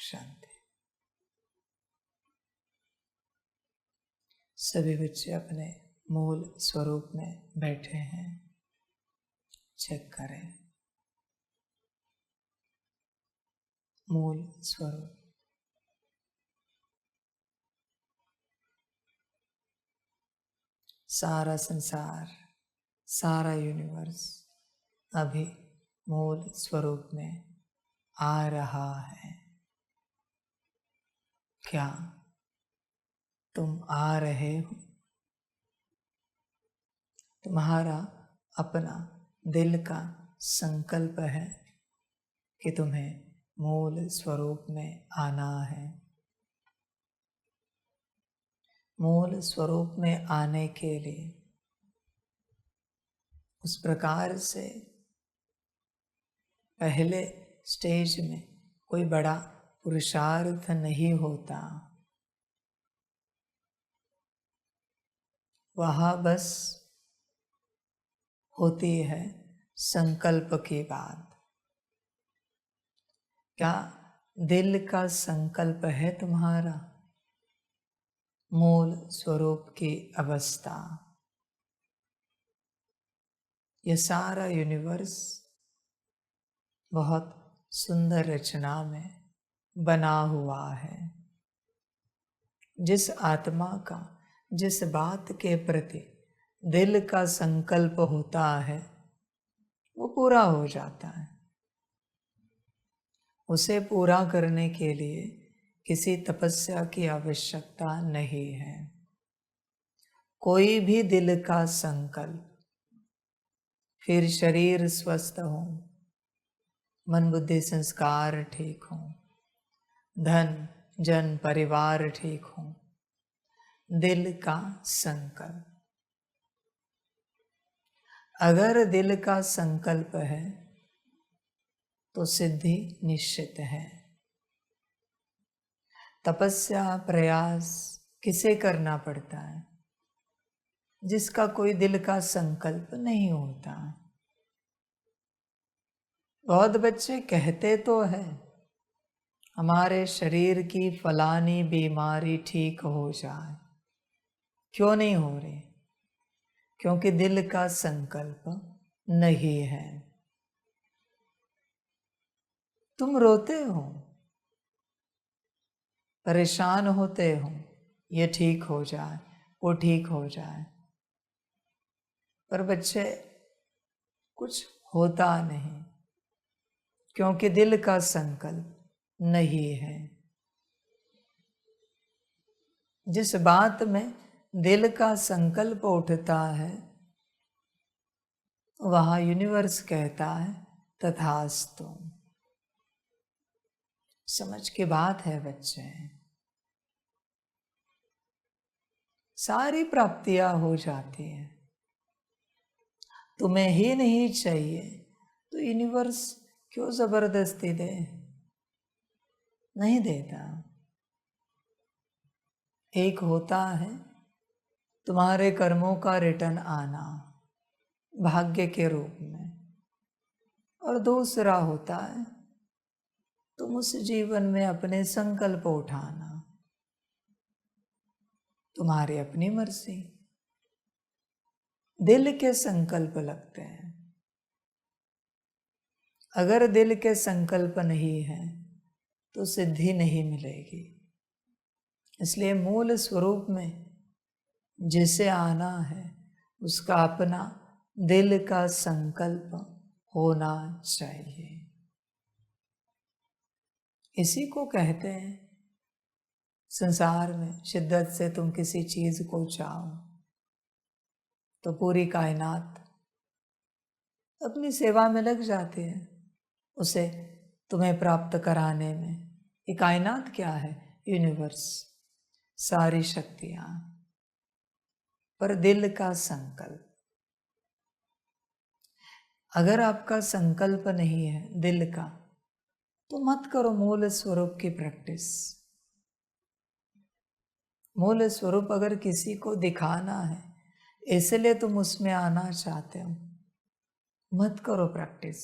शांति। सभी बच्चे अपने मूल स्वरूप में बैठे हैं। चेक करें मूल स्वरूप। सारा संसार, सारा यूनिवर्स अभी मूल स्वरूप में आ रहा है। क्या तुम आ रहे हो? तुम्हारा अपना दिल का संकल्प है कि तुम्हें मूल स्वरूप में आना है। मूल स्वरूप में आने के लिए उस प्रकार से पहले स्टेज में कोई बड़ा पुरुषार्थ नहीं होता। वहाँ बस होती है संकल्प की बात। क्या दिल का संकल्प है तुम्हारा? मूल स्वरूप की अवस्था। यह सारा यूनिवर्स बहुत सुंदर रचना में बना हुआ है। जिस आत्मा का जिस बात के प्रति दिल का संकल्प होता है वो पूरा हो जाता है। उसे पूरा करने के लिए किसी तपस्या की आवश्यकता नहीं है। कोई भी दिल का संकल्प, फिर शरीर स्वस्थ हो, मन बुद्धि संस्कार ठीक हो, धन जन परिवार ठीक हो, दिल का संकल्प। अगर दिल का संकल्प है तो सिद्धि निश्चित है। तपस्या प्रयास किसे करना पड़ता है? जिसका कोई दिल का संकल्प नहीं होता। बहुत बच्चे कहते तो है हमारे शरीर की फलानी बीमारी ठीक हो जाए। क्यों नहीं हो रही? क्योंकि दिल का संकल्प नहीं है। तुम रोते हो, परेशान होते हो, ये ठीक हो जाए, वो ठीक हो जाए, पर बच्चे कुछ होता नहीं क्योंकि दिल का संकल्प नहीं है। जिस बात में दिल का संकल्प उठता है वहाँ यूनिवर्स कहता है तथास्तु। समझ की बात है बच्चे। सारी प्राप्तियां हो जाती हैं। तुम्हें ही नहीं चाहिए तो यूनिवर्स क्यों जबरदस्ती दे? नहीं देता। एक होता है तुम्हारे कर्मों का रिटर्न आना भाग्य के रूप में, और दूसरा होता है तुम उस जीवन में अपने संकल्प उठाना। तुम्हारी अपनी मर्जी। दिल के संकल्प लगते हैं। अगर दिल के संकल्प नहीं है तो सिद्धि नहीं मिलेगी। इसलिए मूल स्वरूप में जिसे आना है उसका अपना दिल का संकल्प होना चाहिए। इसी को कहते हैं संसार में शिद्दत से तुम किसी चीज को चाहो तो पूरी कायनात अपनी सेवा में लग जाती है उसे तुम्हें प्राप्त कराने में। ये कायनात क्या है? यूनिवर्स, सारी शक्तियां। पर दिल का संकल्प, अगर आपका संकल्प नहीं है दिल का तो मत करो मूल स्वरूप की प्रैक्टिस। मूल स्वरूप अगर किसी को दिखाना है इसलिए तुम उसमें आना चाहते हो, मत करो प्रैक्टिस।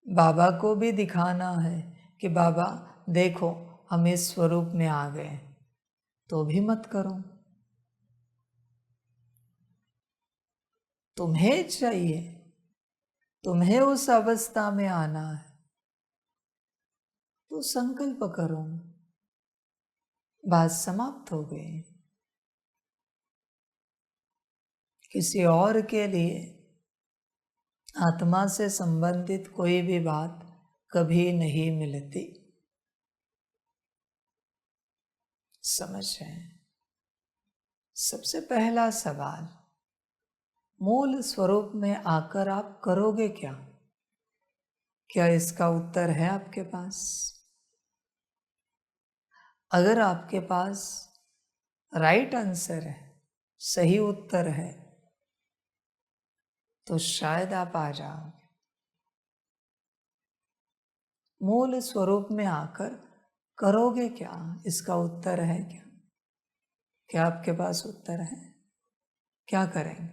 बाबा को भी दिखाना है कि बाबा देखो हम इस स्वरूप में आ गए, तो भी मत करो। तुम्हें चाहिए, तुम्हें उस अवस्था में आना है, तो संकल्प करो, बात समाप्त हो गई। किसी और के लिए आत्मा से संबंधित कोई भी बात कभी नहीं मिलती। समझ रहे हैं? सबसे पहला सवाल, मूल स्वरूप में आकर आप करोगे क्या? क्या इसका उत्तर है आपके पास? अगर आपके पास राइट आंसर है, सही उत्तर है, तो शायद आप आ जाओगे। मूल स्वरूप में आकर करोगे क्या? इसका उत्तर है क्या? क्या आपके पास उत्तर है? क्या करेंगे?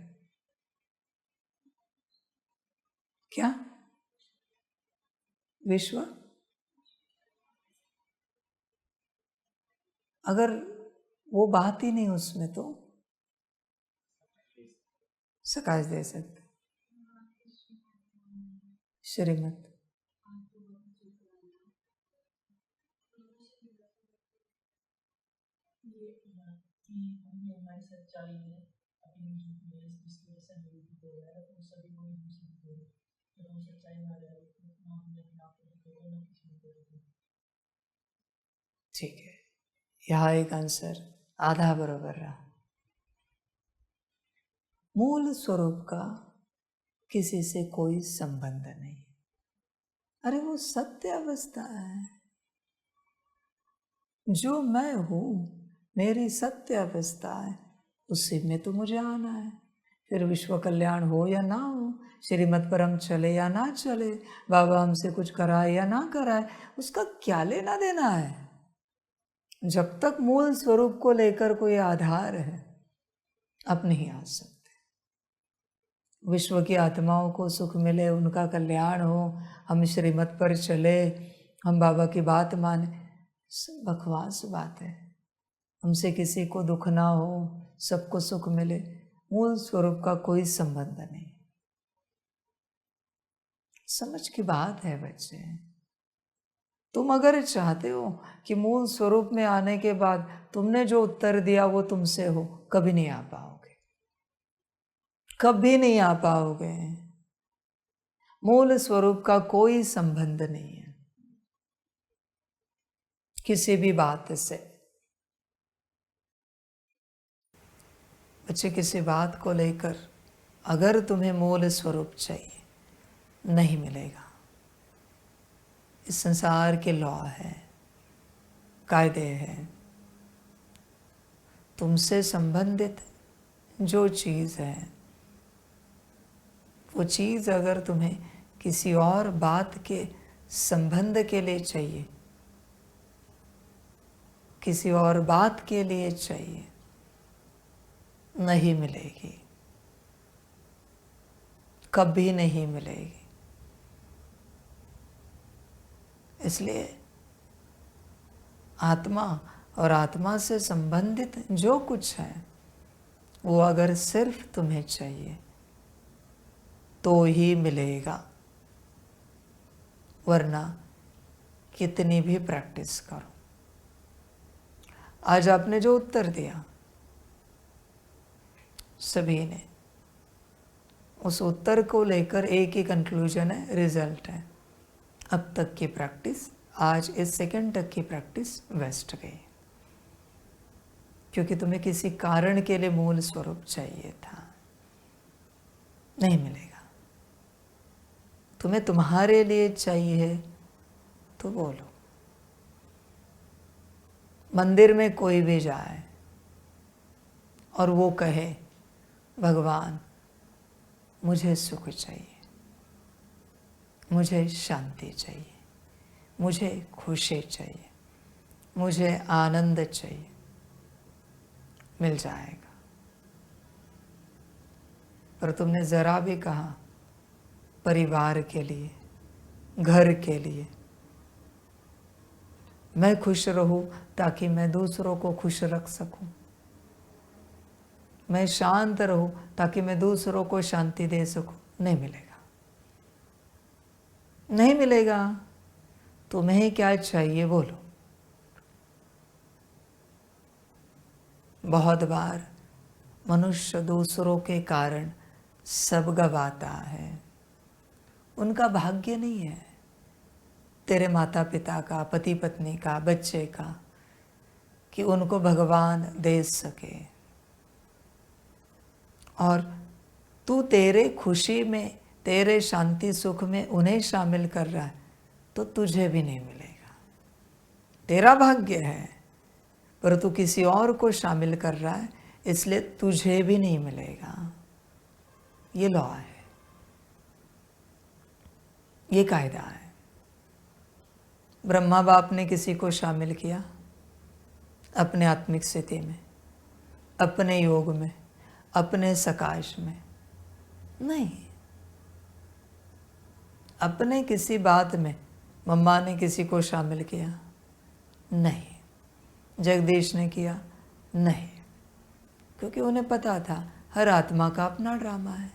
क्या? विश्व? अगर वो बात ही नहीं उसमें, तो सकाश दे सकते। श्रीमत हमारी सच्चाई है, अपनी झूठी है, इसकी वजह से हमें भी हो रहा है, तो सभी को भी हो रहा है। जब हम सच्चाई में आ जाए तो ना हमने अपने आप को देखा ना किसी को देखा। ठीक है, यहाँ एक आंसर आधा बराबर रहा। मूल स्वरूप का किसी से कोई संबंध नहीं। अरे वो सत्य अवस्था है, जो मैं हूं मेरी सत्य अवस्था है, उसी में तो मुझे आना है। फिर विश्व कल्याण हो या ना हो, श्रीमत पर हम चले या ना चले, बाबा हमसे कुछ कराए या ना कराए, उसका क्या लेना देना है। जब तक मूल स्वरूप को लेकर कोई आधार है, आप नहीं आ सकते। विश्व की आत्माओं को सुख मिले, उनका कल्याण हो, हम श्रीमत पर चले, हम बाबा की बात माने, सब बकवास बात है। हमसे किसी को दुख ना हो, सबको सुख मिले, मूल स्वरूप का कोई संबंध नहीं। समझ की बात है बच्चे। तुम अगर चाहते हो कि मूल स्वरूप में आने के बाद तुमने जो उत्तर दिया वो तुमसे हो, कभी नहीं आ पाओगे, कभी नहीं आ पाओगे। मूल स्वरूप का कोई संबंध नहीं है किसी भी बात से। बच्चे, किसी बात को लेकर अगर तुम्हें मूल स्वरूप चाहिए, नहीं मिलेगा। इस संसार के लॉ है, कायदे हैं। तुमसे संबंधित जो चीज़ है, वो चीज़ अगर तुम्हें किसी और बात के संबंध के लिए चाहिए, किसी और बात के लिए चाहिए, नहीं मिलेगी, कभी नहीं मिलेगी। इसलिए आत्मा और आत्मा से संबंधित जो कुछ है, वो अगर सिर्फ तुम्हें चाहिए तो ही मिलेगा, वरना कितनी भी प्रैक्टिस करो। आज आपने जो उत्तर दिया, सभी ने उस उत्तर को लेकर एक ही कंक्लूजन है, रिजल्ट है। अब तक की प्रैक्टिस, आज इस सेकंड तक की प्रैक्टिस वेस्ट गई, क्योंकि तुम्हें किसी कारण के लिए मूल स्वरूप चाहिए था। नहीं मिलेगा। तुम्हें तुम्हारे लिए चाहिए तो बोलो। मंदिर में कोई भी जाए और वो कहे, भगवान मुझे सुख चाहिए, मुझे शांति चाहिए, मुझे खुशी चाहिए, मुझे आनंद चाहिए, मिल जाएगा। पर तुमने ज़रा भी कहा परिवार के लिए, घर के लिए, मैं खुश रहूं ताकि मैं दूसरों को खुश रख सकूं, मैं शांत रहूं ताकि मैं दूसरों को शांति दे सकूं। नहीं मिलेगा, नहीं मिलेगा। तुम्हें क्या चाहिए बोलो। बहुत बार मनुष्य दूसरों के कारण सब गवाता है। उनका भाग्य नहीं है तेरे माता पिता का, पति पत्नी का, बच्चे का, कि उनको भगवान दे सके। और तू तेरे खुशी में, तेरे शांति सुख में उन्हें शामिल कर रहा है तो तुझे भी नहीं मिलेगा। तेरा भाग्य है, पर तू किसी और को शामिल कर रहा है इसलिए तुझे भी नहीं मिलेगा। ये लॉ है, ये कायदा है। ब्रह्मा बाप ने किसी को शामिल किया अपने आत्मिक स्थिति में, अपने योग में, अपने सकाश में? नहीं। अपने किसी बात में मम्मा ने किसी को शामिल किया? नहीं। जगदीश ने किया? नहीं, क्योंकि उन्हें पता था हर आत्मा का अपना ड्रामा है।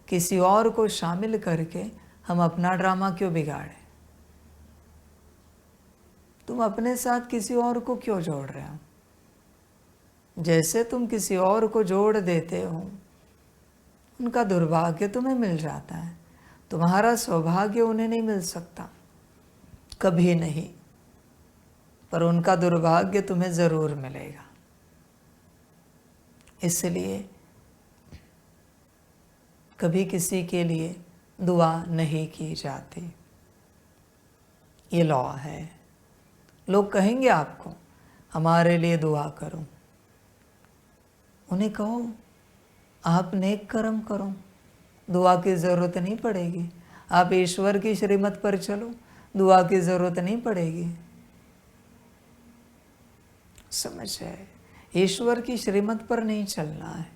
किसी और को शामिल करके हम अपना ड्रामा क्यों बिगाड़ें? तुम अपने साथ किसी और को क्यों जोड़ रहे हो? जैसे तुम किसी और को जोड़ देते हो, उनका दुर्भाग्य तुम्हें मिल जाता है, तुम्हारा सौभाग्य उन्हें नहीं मिल सकता, कभी नहीं, पर उनका दुर्भाग्य तुम्हें जरूर मिलेगा। इसलिए कभी किसी के लिए दुआ नहीं की जाती। ये लॉ है। लोग कहेंगे आपको हमारे लिए दुआ करो, उन्हें कहो आप नेक कर्म करो, दुआ की ज़रूरत नहीं पड़ेगी। आप ईश्वर की श्रीमत पर चलो, दुआ की ज़रूरत नहीं पड़ेगी। समझ है? ईश्वर की श्रीमत पर नहीं चलना है।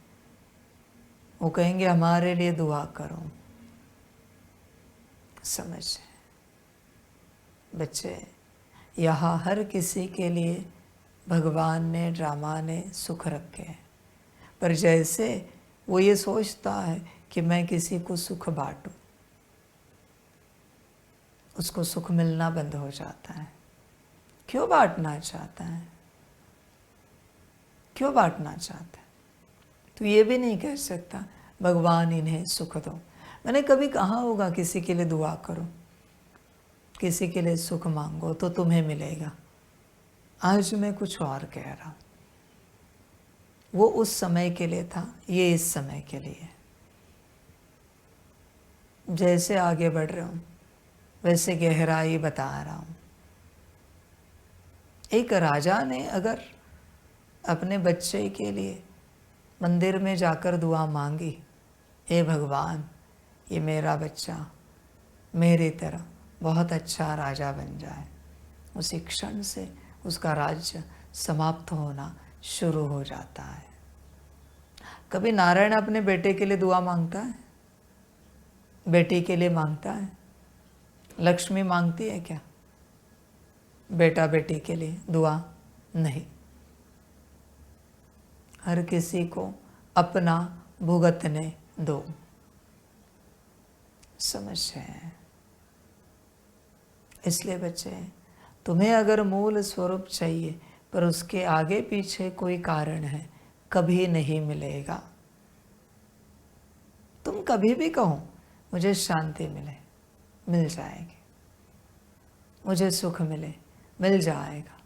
वो कहेंगे हमारे लिए दुआ करो। समझ है? बच्चे, यहाँ हर किसी के लिए भगवान ने, ड्रामा ने सुख रखे हैं, पर जैसे वो ये सोचता है कि मैं किसी को सुख बांटूं, उसको सुख मिलना बंद हो जाता है। क्यों बांटना चाहता है? क्यों बांटना चाहता है? तो ये भी नहीं कह सकता भगवान इन्हें सुख दो। मैंने कभी कहा होगा किसी के लिए दुआ करो, किसी के लिए सुख मांगो तो तुम्हें मिलेगा? आज मैं कुछ और कह रहा हूं। वो उस समय के लिए था, ये इस समय के लिए। जैसे आगे बढ़ रहा हूं वैसे गहराई बता रहा हूं। एक राजा ने अगर अपने बच्चे के लिए मंदिर में जाकर दुआ मांगी, हे भगवान ये मेरा बच्चा मेरी तरह बहुत अच्छा राजा बन जाए, उसी क्षण से उसका राज्य समाप्त होना शुरू हो जाता है। कभी नारायण अपने बेटे के लिए दुआ मांगता है? बेटी के लिए मांगता है? लक्ष्मी मांगती है क्या बेटा बेटी के लिए दुआ? नहीं। हर किसी को अपना भुगतने दो। समझ है? इसलिए बच्चे, तुम्हें अगर मूल स्वरूप चाहिए पर उसके आगे पीछे कोई कारण है, कभी नहीं मिलेगा। तुम कभी भी कहो मुझे शांति मिले, मिल जाएगी। मुझे सुख मिले, मिल जाएगा।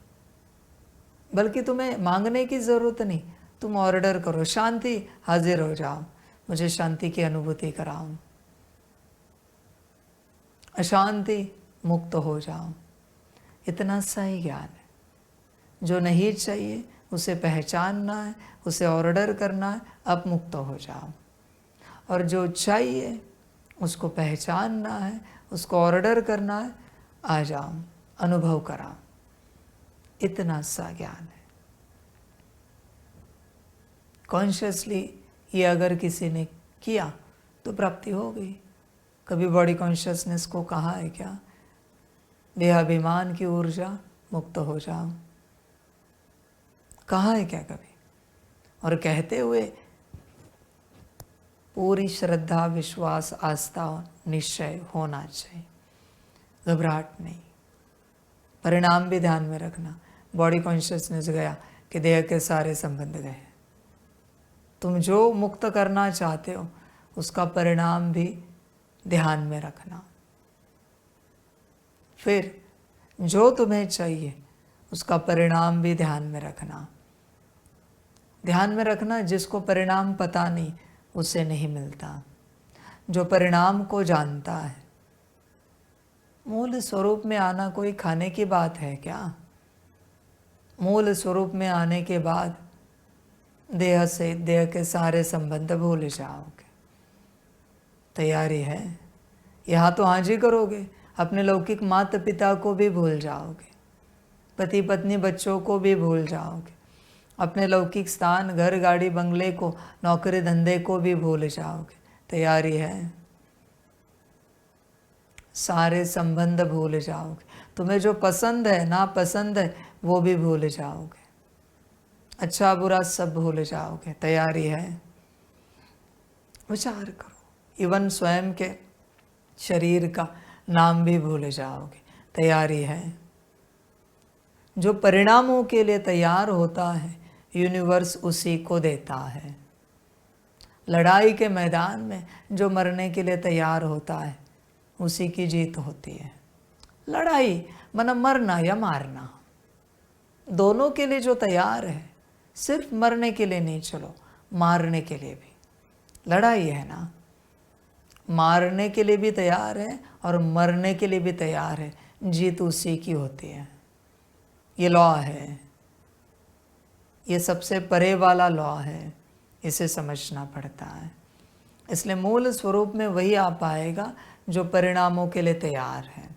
बल्कि तुम्हें मांगने की ज़रूरत नहीं, तुम ऑर्डर करो, शांति हाजिर हो जाओ, मुझे शांति की अनुभूति कराओ, अशांति मुक्त हो जाओ। इतना सा ही ज्ञान है। जो नहीं चाहिए उसे पहचानना है, उसे ऑर्डर करना है, अब मुक्त हो जाओ। और जो चाहिए उसको पहचानना है, उसको ऑर्डर करना है, आ जाओ, अनुभव कराओ। इतना सा ज्ञान है। कॉन्शियसली ये अगर किसी ने किया तो प्राप्ति हो गई। कभी बॉडी कॉन्शियसनेस को कहा है क्या? देहाभिमान की ऊर्जा मुक्त हो जाओ। कहा है क्या कभी? और कहते हुए पूरी श्रद्धा, विश्वास, आस्था, निश्चय होना चाहिए, घबराहट नहीं। परिणाम भी ध्यान में रखना। बॉडी कॉन्शियसनेस गया कि देह के सारे संबंध गए। तुम जो मुक्त करना चाहते हो उसका परिणाम भी ध्यान में रखना। फिर जो तुम्हें चाहिए उसका परिणाम भी ध्यान में रखना। ध्यान में रखना, जिसको परिणाम पता नहीं उसे नहीं मिलता। जो परिणाम को जानता है। मूल स्वरूप में आना कोई खाने की बात है क्या? मूल स्वरूप में आने के बाद देह से देह के सारे संबंध भूल जाओगे। तैयारी है? यहाँ तो हाँ जी करोगे, अपने लौकिक माता पिता को भी भूल जाओगे, पति पत्नी बच्चों को भी भूल जाओगे, अपने लौकिक स्थान, घर, गाड़ी, बंगले को, नौकरी धंधे को भी भूल जाओगे। तैयारी है? सारे संबंध भूल जाओगे। तुम्हें जो पसंद है, ना पसंद है, वो भी भूल जाओगे। अच्छा बुरा सब भूल जाओगे। तैयारी है? विचार करो। इवन स्वयं के शरीर का नाम भी भूल जाओगे। तैयारी है? जो परिणामों के लिए तैयार होता है यूनिवर्स उसी को देता है। लड़ाई के मैदान में जो मरने के लिए तैयार होता है उसी की जीत होती है। लड़ाई मतलब मरना या मारना, दोनों के लिए जो तैयार है, सिर्फ मरने के लिए नहीं, चलो मारने के लिए भी लड़ाई है ना। मारने के लिए भी तैयार है और मरने के लिए भी तैयार है, जीत उसी की होती है। ये लॉ है, ये सबसे परे वाला लॉ है, इसे समझना पड़ता है। इसलिए मूल स्वरूप में वही आ पाएगा जो परिणामों के लिए तैयार है।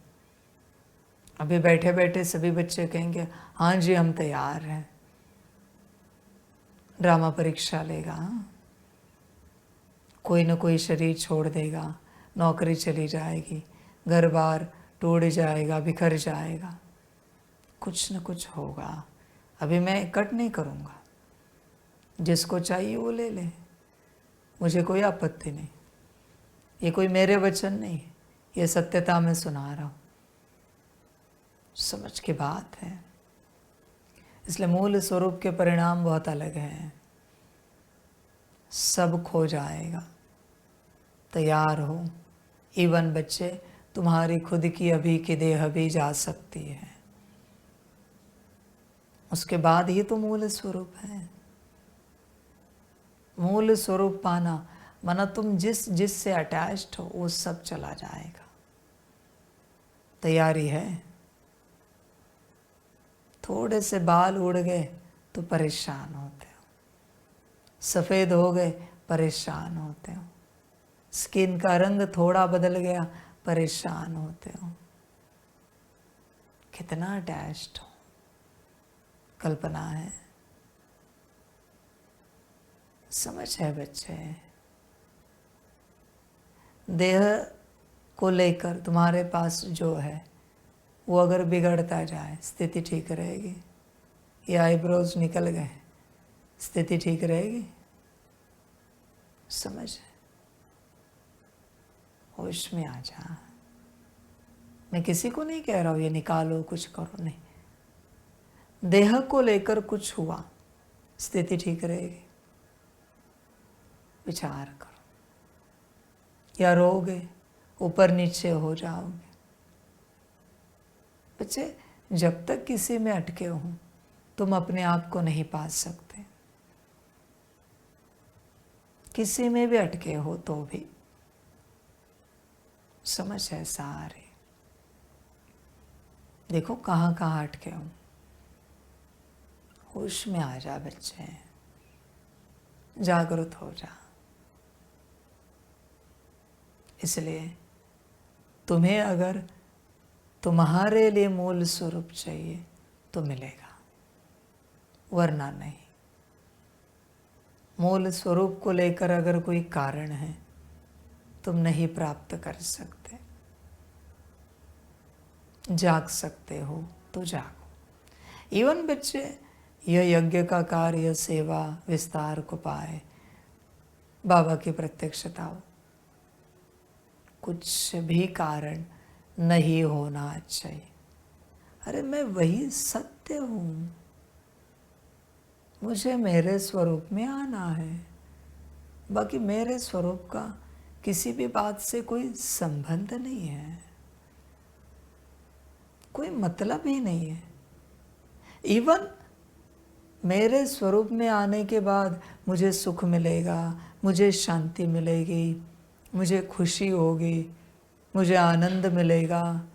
अभी बैठे बैठे सभी बच्चे कहेंगे हाँ जी हम तैयार हैं। ड्रामा परीक्षा लेगा, कोई न कोई शरीर छोड़ देगा, नौकरी चली जाएगी, घर बार टूट जाएगा, बिखर जाएगा, कुछ न कुछ होगा। अभी मैं कट नहीं करूँगा, जिसको चाहिए वो ले ले, मुझे कोई आपत्ति नहीं। ये कोई मेरे वचन नहीं, ये सत्यता मैं सुना रहा हूँ, समझ की बात है। इसलिए मूल स्वरूप के परिणाम बहुत अलग हैं। सब खो जाएगा, तैयार हो। इवन बच्चे, तुम्हारी खुद की अभी की देह भी जा सकती है, उसके बाद ही तो मूल स्वरूप है। मूल स्वरूप पाना माना तुम जिससे अटैच्ड हो वो सब चला जाएगा। तैयारी है? थोड़े से बाल उड़ गए तो परेशान होते हो, सफ़ेद हो गए परेशान होते हो, स्किन का रंग थोड़ा बदल गया परेशान होते हो। कितना अटैच्ड हो, कल्पना है, समझ है बच्चे। देह को लेकर तुम्हारे पास जो है वो अगर बिगड़ता जाए, स्थिति ठीक रहेगी? ये आईब्रोज निकल गए, स्थिति ठीक रहेगी? समझ है? होश में आ जा। मैं किसी को नहीं कह रहा हूँ ये निकालो कुछ करो, नहीं। देह को लेकर कुछ हुआ, स्थिति ठीक रहेगी? विचार करो। या रोगे, ऊपर नीचे हो जाओगे। बच्चे, जब तक किसी में अटके हो तुम अपने आप को नहीं पा सकते। किसी में भी अटके हो तो भी समझ है सारे। देखो कहाँ कहाँ अटके हो, होश में आ जा बच्चे, जागृत हो जा। इसलिए तुम्हें अगर तुम्हारे लिए मूल स्वरूप चाहिए तो मिलेगा, वरना नहीं। मूल स्वरूप को लेकर अगर कोई कारण है तुम नहीं प्राप्त कर सकते। जाग सकते हो तो जागो। इवन बच्चे यह यज्ञ का कार्य सेवा विस्तार को पाए, बाबा की प्रत्यक्षता हो, कुछ भी कारण नहीं होना चाहिए। अरे मैं वही सत्य हूँ, मुझे मेरे स्वरूप में आना है, बाकी मेरे स्वरूप का किसी भी बात से कोई संबंध नहीं है, कोई मतलब ही नहीं है। इवन मेरे स्वरूप में आने के बाद मुझे सुख मिलेगा, मुझे शांति मिलेगी, मुझे खुशी होगी, मुझे आनंद मिलेगा,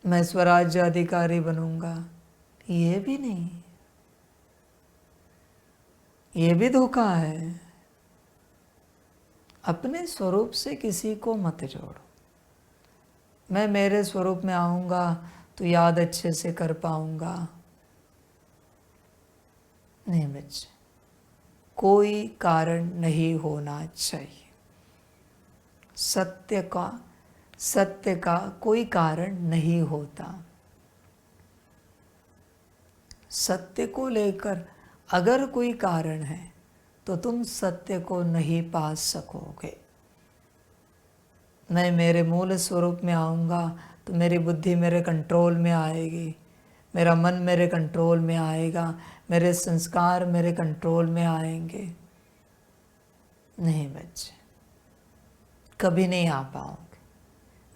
मैं स्वराज्य अधिकारी बनूंगा, ये भी नहीं, ये भी धोखा है। अपने स्वरूप से किसी को मत जोड़ो। मैं मेरे स्वरूप में आऊंगा तो याद अच्छे से कर पाऊंगा, नहीं बच्चे, कोई कारण नहीं होना चाहिए। सत्य का कोई कारण नहीं होता। सत्य को लेकर अगर कोई कारण है तो तुम सत्य को नहीं पा सकोगे। मैं मेरे मूल स्वरूप में आऊँगा तो मेरी बुद्धि मेरे कंट्रोल में आएगी, मेरा मन मेरे कंट्रोल में आएगा, मेरे संस्कार मेरे कंट्रोल में आएंगे। नहीं बच्चे, कभी नहीं आ पाओगे।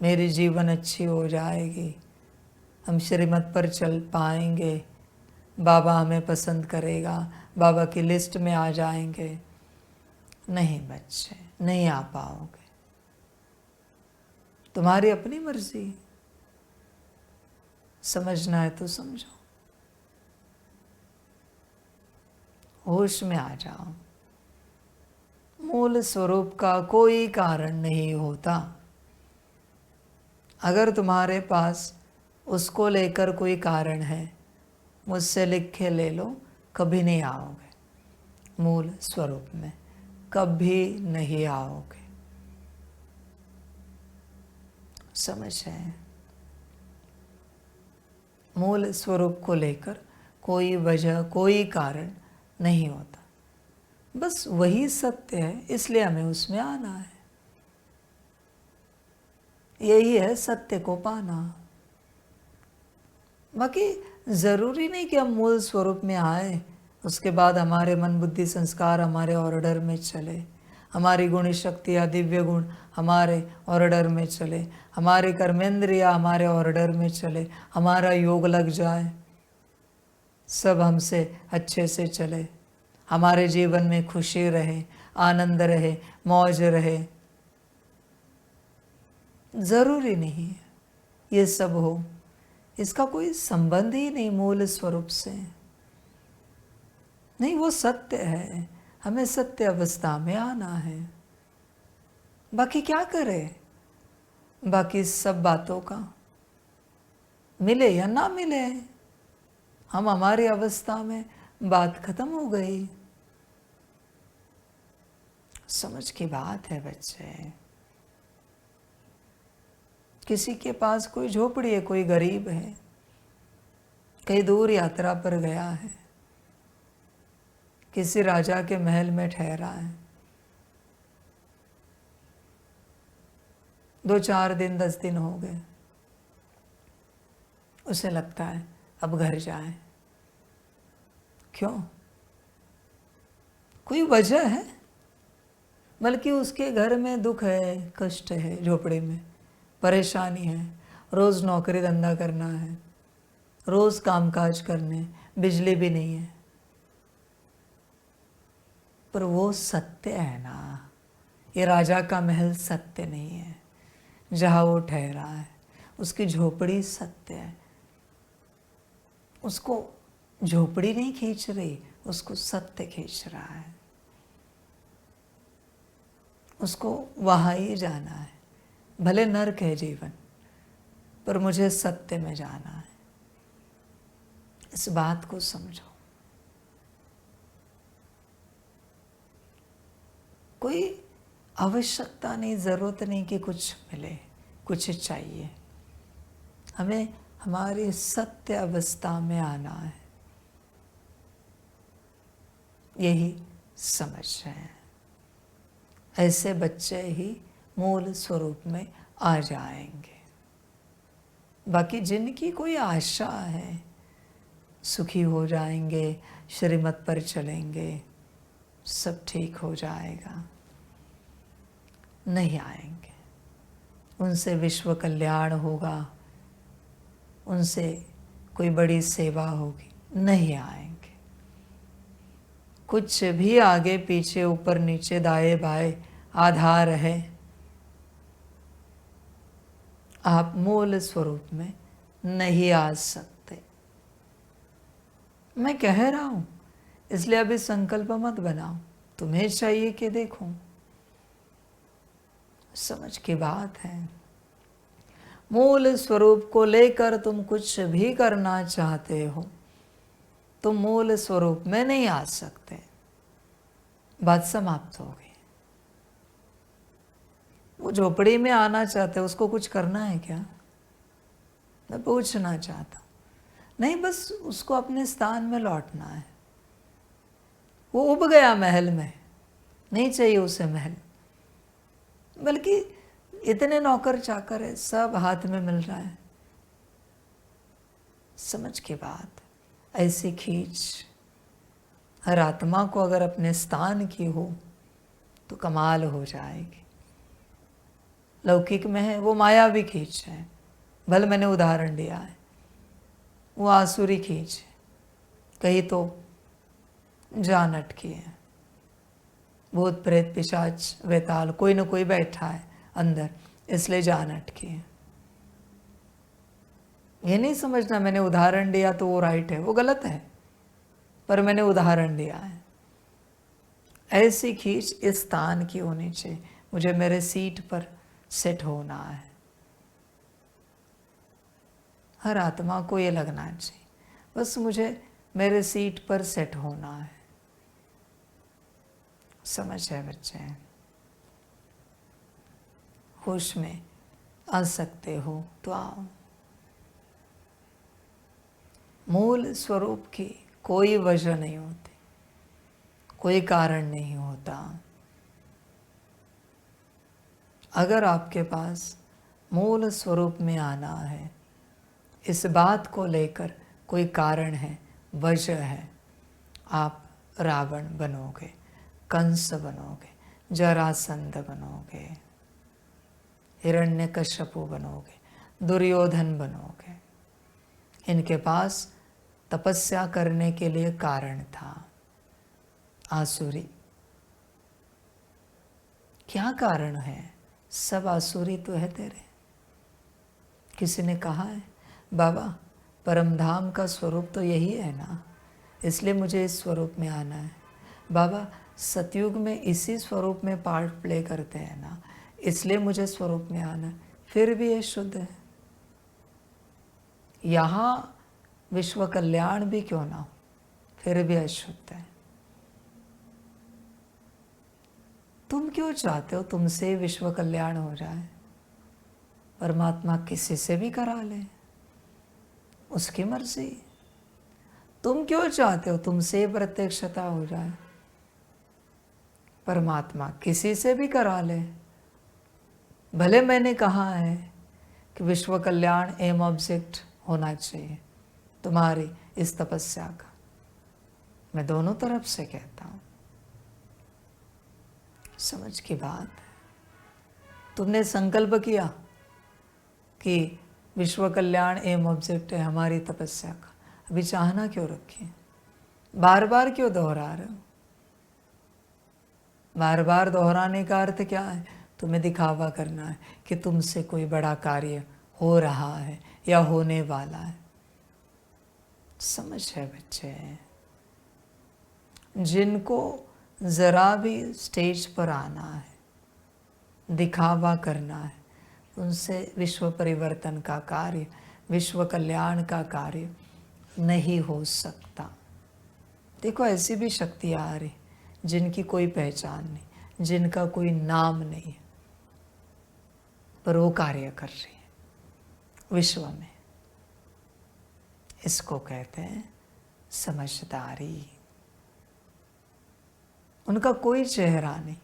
मेरी जीवन अच्छी हो जाएगी, हम श्रीमत पर चल पाएंगे, बाबा हमें पसंद करेगा, बाबा की लिस्ट में आ जाएंगे। नहीं बच्चे, नहीं आ पाओगे। तुम्हारी अपनी मर्जी, समझना है तो समझो, होश में आ जाओ। मूल स्वरूप का कोई कारण नहीं होता। अगर तुम्हारे पास उसको लेकर कोई कारण है, मुझसे लिख के ले लो, कभी नहीं आओगे मूल स्वरूप में, कभी नहीं आओगे। समझ है? मूल स्वरूप को लेकर कोई वजह कोई कारण नहीं होता, बस वही सत्य है, इसलिए हमें उसमें आना है। यही है सत्य को पाना। बाकी जरूरी नहीं कि हम मूल स्वरूप में आए उसके बाद हमारे मन बुद्धि संस्कार हमारे ऑर्डर में चले, हमारी गुणी शक्तियाँ दिव्य गुण हमारे ऑर्डर में चले, हमारे कर्मेंद्रिया हमारे ऑर्डर में चले, हमारा योग लग जाए, सब हमसे अच्छे से चले, हमारे जीवन में खुशी रहे, आनंद रहे, मौज रहे। ज़रूरी नहीं है ये सब हो, इसका कोई संबंध ही नहीं मूल स्वरूप से। नहीं, वो सत्य है, हमें सत्य अवस्था में आना है। बाकी क्या करें, बाकी सब बातों का मिले या ना मिले, हम हमारी अवस्था में बात खत्म हो गई। समझ की बात है बच्चे। किसी के पास कोई झोपड़ी है, कोई गरीब है, कहीं दूर यात्रा पर गया है, किसी राजा के महल में ठहरा है, 2-4 दिन 10 दिन हो गए, उसे लगता है अब घर जाए। क्यों? कोई वजह है? बल्कि उसके घर में दुख है, कष्ट है, झोपड़ी में परेशानी है, रोज़ नौकरी धंधा करना है, रोज़ कामकाज करने, बिजली भी नहीं है। पर वो सत्य है ना, ये राजा का महल सत्य नहीं है, जहाँ वो ठहरा है उसकी झोपड़ी सत्य है। उसको झोपड़ी नहीं खींच रही, उसको सत्य खींच रहा है, उसको वहाँ ही जाना है। भले नर्क है जीवन, पर मुझे सत्य में जाना है। इस बात को समझो। कोई आवश्यकता नहीं, ज़रूरत नहीं कि कुछ मिले, कुछ चाहिए। हमें हमारी सत्य अवस्था में आना है, यही समझ रहे हैं। ऐसे बच्चे ही मूल स्वरूप में आ जाएंगे। बाकी जिनकी कोई आशा है, सुखी हो जाएंगे, श्रीमत पर चलेंगे, सब ठीक हो जाएगा, नहीं आएंगे। उनसे विश्व कल्याण होगा, उनसे कोई बड़ी सेवा होगी, नहीं आएंगे। कुछ भी आगे पीछे ऊपर नीचे दाएं बाएं आधार है, आप मूल स्वरूप में नहीं आ सकते। मैं कह रहा हूं, इसलिए अभी संकल्प मत बनाओ, तुम्हें चाहिए कि देखो, समझ की बात है। मूल स्वरूप को लेकर तुम कुछ भी करना चाहते हो, तुम मूल स्वरूप में नहीं आ सकते। बात समाप्त हो गई। वो झोपड़ी में आना चाहते, उसको कुछ करना है क्या? मैं पूछना चाहता हूं। नहीं, बस उसको अपने स्थान में लौटना है। वो उब गया महल में, नहीं चाहिए उसे महल, बल्कि इतने नौकर चाकर है, सब हाथ में मिल रहा है। समझ की बात। ऐसी खींच हर आत्मा को अगर अपने स्थान की हो तो कमाल हो जाएगी। लौकिक में है वो मायावी खींच है, भले मैंने उदाहरण दिया है। वो आसुरी खींच है, कहीं तो जान अटकी है। भूत प्रेत पिशाच वेताल कोई न कोई बैठा है अंदर, इसलिए जान अटकी है। ये नहीं समझना मैंने उदाहरण दिया तो वो राइट है, वो गलत है, पर मैंने उदाहरण दिया है। ऐसी खींच इस स्थान की होनी चाहिए, मुझे मेरे सीट पर सेट होना है। हर आत्मा को ये लगना चाहिए, बस मुझे मेरे सीट पर सेट होना है। समझ है बच्चे? होश में आ सकते हो तो आओ। मूल स्वरूप की कोई वजह नहीं होती, कोई कारण नहीं होता। अगर आपके पास मूल स्वरूप में आना है, इस बात को लेकर कोई कारण है, वजह है, आप रावण बनोगे, कंस बनोगे, जरासंध बनोगे, हिरण्यकश्यपु बनोगे, दुर्योधन बनोगे। इनके पास तपस्या करने के लिए कारण था। आसुरी क्या कारण है? सब आसुरी तो है तेरे। किसी ने कहा है बाबा परमधाम का स्वरूप तो यही है ना, इसलिए मुझे इस स्वरूप में आना है। बाबा सतयुग में इसी स्वरूप में पार्ट प्ले करते हैं ना, इसलिए मुझे स्वरूप में आना है। फिर भी ये शुद्ध है। यहाँ विश्व कल्याण भी क्यों ना हो, फिर भी अशुद्ध है। तुम क्यों चाहते हो तुमसे विश्व कल्याण हो जाए? परमात्मा किसी से भी करा ले, उसकी मर्जी। तुम क्यों चाहते हो तुमसे प्रत्यक्षता हो जाए? परमात्मा किसी से भी करा ले। भले मैंने कहा है कि विश्व कल्याण एम ऑब्जेक्ट होना चाहिए तुम्हारी इस तपस्या का, मैं दोनों तरफ से कहता हूं। समझ की बात है। तुमने संकल्प किया कि विश्व कल्याण एम ऑब्जेक्ट है हमारी तपस्या का, अभी चाहना क्यों रखिए? बार बार क्यों दोहरा रहे हो? बार बार दोहराने का अर्थ क्या है? तुम्हें दिखावा करना है कि तुमसे कोई बड़ा कार्य हो रहा है या होने वाला है। समझ है बच्चे? जिनको जरा भी स्टेज पर आना है, दिखावा करना है, उनसे विश्व परिवर्तन का कार्य, विश्व कल्याण का कार्य नहीं हो सकता। देखो ऐसी भी शक्तियाँ आ रही जिनकी कोई पहचान नहीं, जिनका कोई नाम नहीं है, पर वो कार्य कर रही है विश्व में। इसको कहते हैं समझदारी। उनका कोई चेहरा नहीं,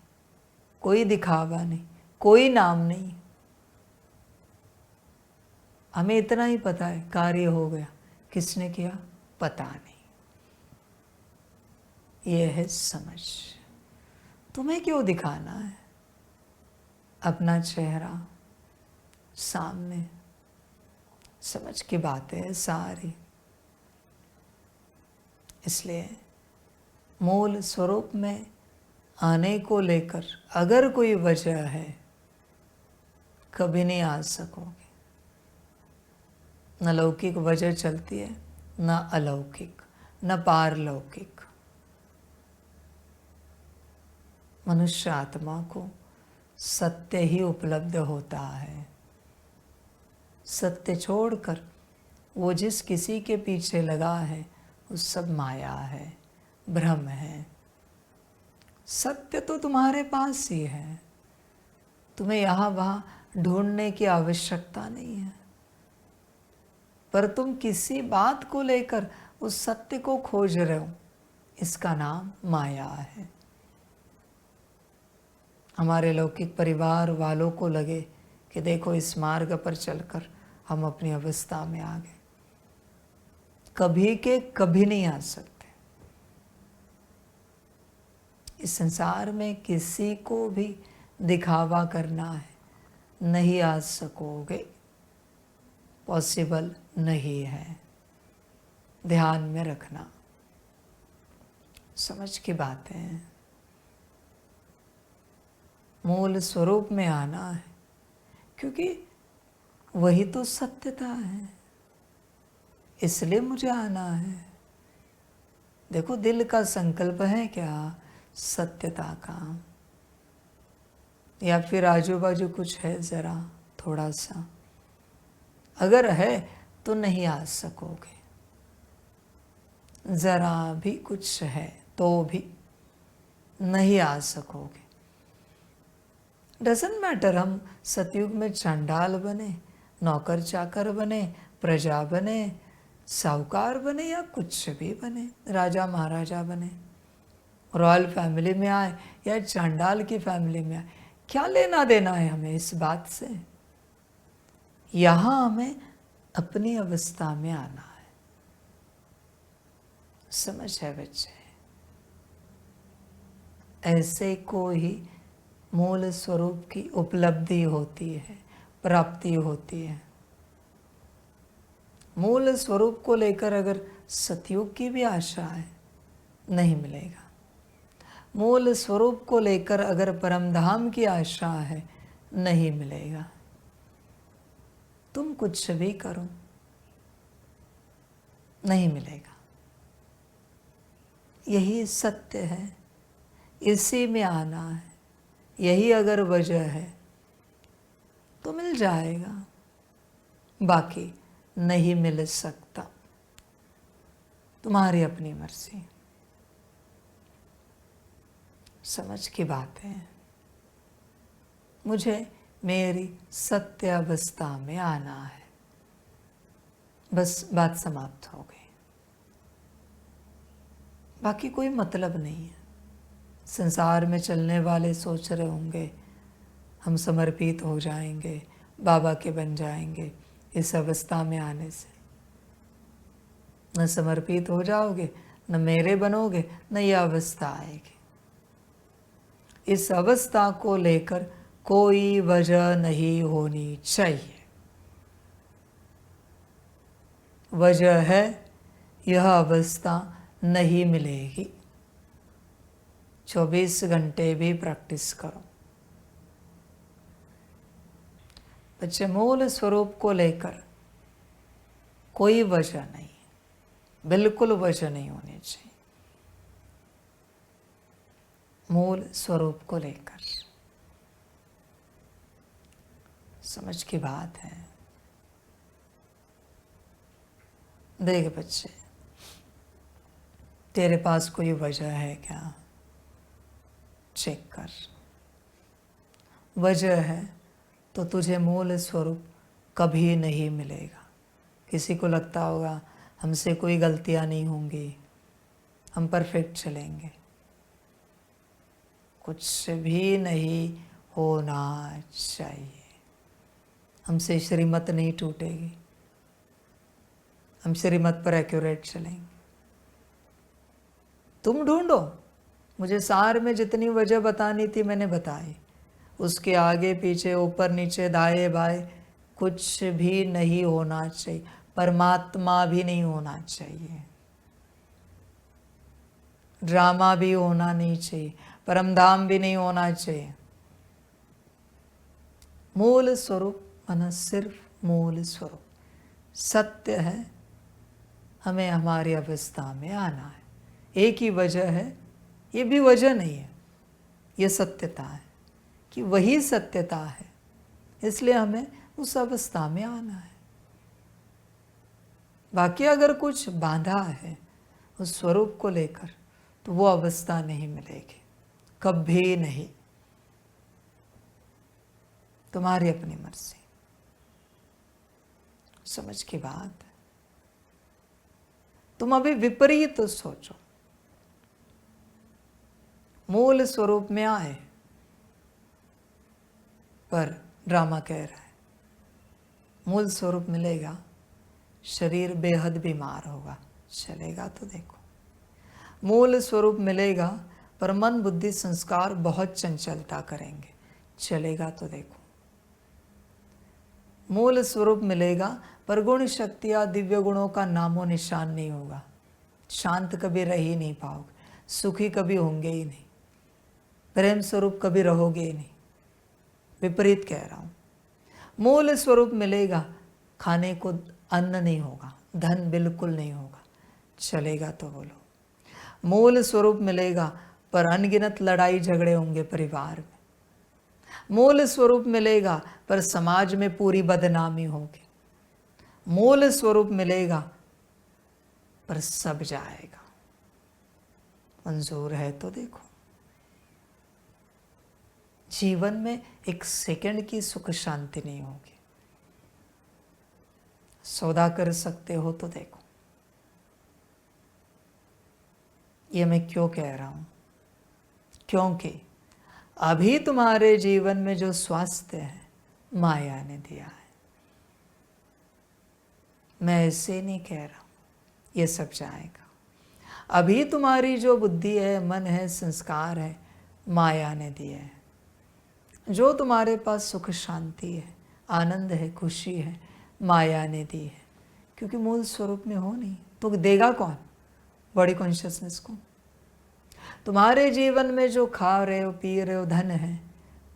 कोई दिखावा नहीं, कोई नाम नहीं। हमें इतना ही पता है कार्य हो गया, किसने किया पता नहीं। ये है समझ। तुम्हें क्यों दिखाना है अपना चेहरा सामने? समझ की बातें है सारी। इसलिए मूल स्वरूप में आने को लेकर अगर कोई वजह है, कभी नहीं आ सकोगे। न लौकिक वजह चलती है, न अलौकिक, न पारलौकिक। मनुष्य आत्मा को सत्य ही उपलब्ध होता है। सत्य छोड़कर वो जिस किसी के पीछे लगा है वो सब माया है, भ्रम है। सत्य तो तुम्हारे पास ही है, तुम्हें यहाँ वहाँ ढूंढने की आवश्यकता नहीं है। पर तुम किसी बात को लेकर उस सत्य को खोज रहे हो, इसका नाम माया है। हमारे लौकिक परिवार वालों को लगे कि देखो इस मार्ग पर चलकर हम अपनी अवस्था में आ गए। कभी के कभी नहीं आ सकते। इस संसार में किसी को भी दिखावा करना है, नहीं आ सकोगे, पॉसिबल नहीं है। ध्यान में रखना, समझ की बातें हैं। मूल स्वरूप में आना है, क्योंकि वही तो सत्यता है, इसलिए मुझे आना है। देखो दिल का संकल्प है क्या सत्यता का, या फिर आजू बाजू कुछ है जरा थोड़ा सा? अगर है तो नहीं आ सकोगे। जरा भी कुछ है तो भी नहीं आ सकोगे। डजंट मैटर हम सतयुग में चांडाल बने, नौकर चाकर बने, प्रजा बने, साहूकार बने या कुछ भी बने, राजा महाराजा बने, रॉयल फैमिली में आए या चांडाल की फैमिली में आए, क्या लेना देना है हमें इस बात से? यहाँ हमें अपनी अवस्था में आना है। समझ है बच्चे? ऐसे को ही मूल स्वरूप की उपलब्धि होती है, प्राप्ति होती है। मूल स्वरूप को लेकर अगर सतयुग की भी आशा है, नहीं मिलेगा। मूल स्वरूप को लेकर अगर परमधाम की आशा है, नहीं मिलेगा। तुम कुछ भी करो, नहीं मिलेगा। यही सत्य है, इसी में आना है। यही अगर वजह है तो मिल जाएगा, बाकी नहीं मिल सकता। तुम्हारी अपनी मर्जी। समझ की बात है। मुझे मेरी सत्य अवस्था में आना है, बस बात समाप्त हो गई। बाकी कोई मतलब नहीं है। संसार में चलने वाले सोच रहे होंगे हम समर्पित हो जाएंगे, बाबा के बन जाएंगे इस अवस्था में आने से। न समर्पित हो जाओगे, न मेरे बनोगे, न यह अवस्था आएगी। इस अवस्था को लेकर कोई वजह नहीं होनी चाहिए। वजह है यह अवस्था नहीं मिलेगी। 24 घंटे भी प्रैक्टिस करो। बच्चे मूल स्वरूप को लेकर कोई वजह नहीं, बिल्कुल वजह नहीं होनी चाहिए। मूल स्वरूप को लेकर समझ की बात है। देख बच्चे, तेरे पास कोई वजह है क्या? चेक कर। वजह है तो तुझे मूल स्वरूप कभी नहीं मिलेगा। किसी को लगता होगा हमसे कोई गलतियां नहीं होंगी, हम परफेक्ट चलेंगे, कुछ भी नहीं होना चाहिए, हमसे श्रीमत नहीं टूटेगी, हम श्रीमत पर एक्यूरेट चलेंगे। तुम ढूंढो, मुझे सार में जितनी वजह बतानी थी मैंने बताई, उसके आगे पीछे ऊपर नीचे दाएं बाएं कुछ भी नहीं होना चाहिए, परमात्मा भी नहीं होना चाहिए, ड्रामा भी होना नहीं चाहिए, परमधाम भी नहीं होना चाहिए। मूल स्वरूप माना सिर्फ मूल स्वरूप सत्य है, हमें हमारी अवस्था में आना है। एक ही वजह है, ये भी वजह नहीं है, ये सत्यता है कि वही सत्यता है, इसलिए हमें उस अवस्था में आना है। बाकी अगर कुछ बांधा है उस स्वरूप को लेकर तो वो अवस्था नहीं मिलेगी, कभी नहीं। तुम्हारी अपनी मर्जी, समझ की बात है। तुम अभी विपरीत तो सोचो, मूल स्वरूप में आए पर ड्रामा कह रहा है मूल स्वरूप मिलेगा, शरीर बेहद बीमार होगा, चलेगा तो देखो। मूल स्वरूप मिलेगा पर मन बुद्धि संस्कार बहुत चंचलता करेंगे, चलेगा तो देखो। मूल स्वरूप मिलेगा पर गुण शक्तियाँ दिव्य गुणों का नामो निशान नहीं होगा, शांत कभी रह ही नहीं पाओगे, सुखी कभी होंगे ही नहीं, प्रेम स्वरूप कभी रहोगे ही नहीं। विपरीत कह रहा हूँ। मूल स्वरूप मिलेगा, खाने को अन्न नहीं होगा, धन बिल्कुल नहीं होगा, चलेगा तो बोलो। मूल स्वरूप मिलेगा पर अनगिनत लड़ाई झगड़े होंगे परिवार में। मूल स्वरूप मिलेगा पर समाज में पूरी बदनामी होगी। मूल स्वरूप मिलेगा पर सब जाएगा, मंजूर है तो देखो। जीवन में एक सेकंड की सुख शांति नहीं होगी, सौदा कर सकते हो तो देखो। ये मैं क्यों कह रहा हूं? क्योंकि अभी तुम्हारे जीवन में जो स्वास्थ्य है माया ने दिया है। मैं ऐसे नहीं कह रहा हूं, ये सब जाएगा। अभी तुम्हारी जो बुद्धि है, मन है, संस्कार है, माया ने दिए है। जो तुम्हारे पास सुख शांति है, आनंद है, खुशी है, माया ने दी है, क्योंकि मूल स्वरूप में हो नहीं तो देगा कौन? बॉडी कॉन्शियसनेस को। तुम्हारे जीवन में जो खा रहे हो, पी रहे हो, धन है,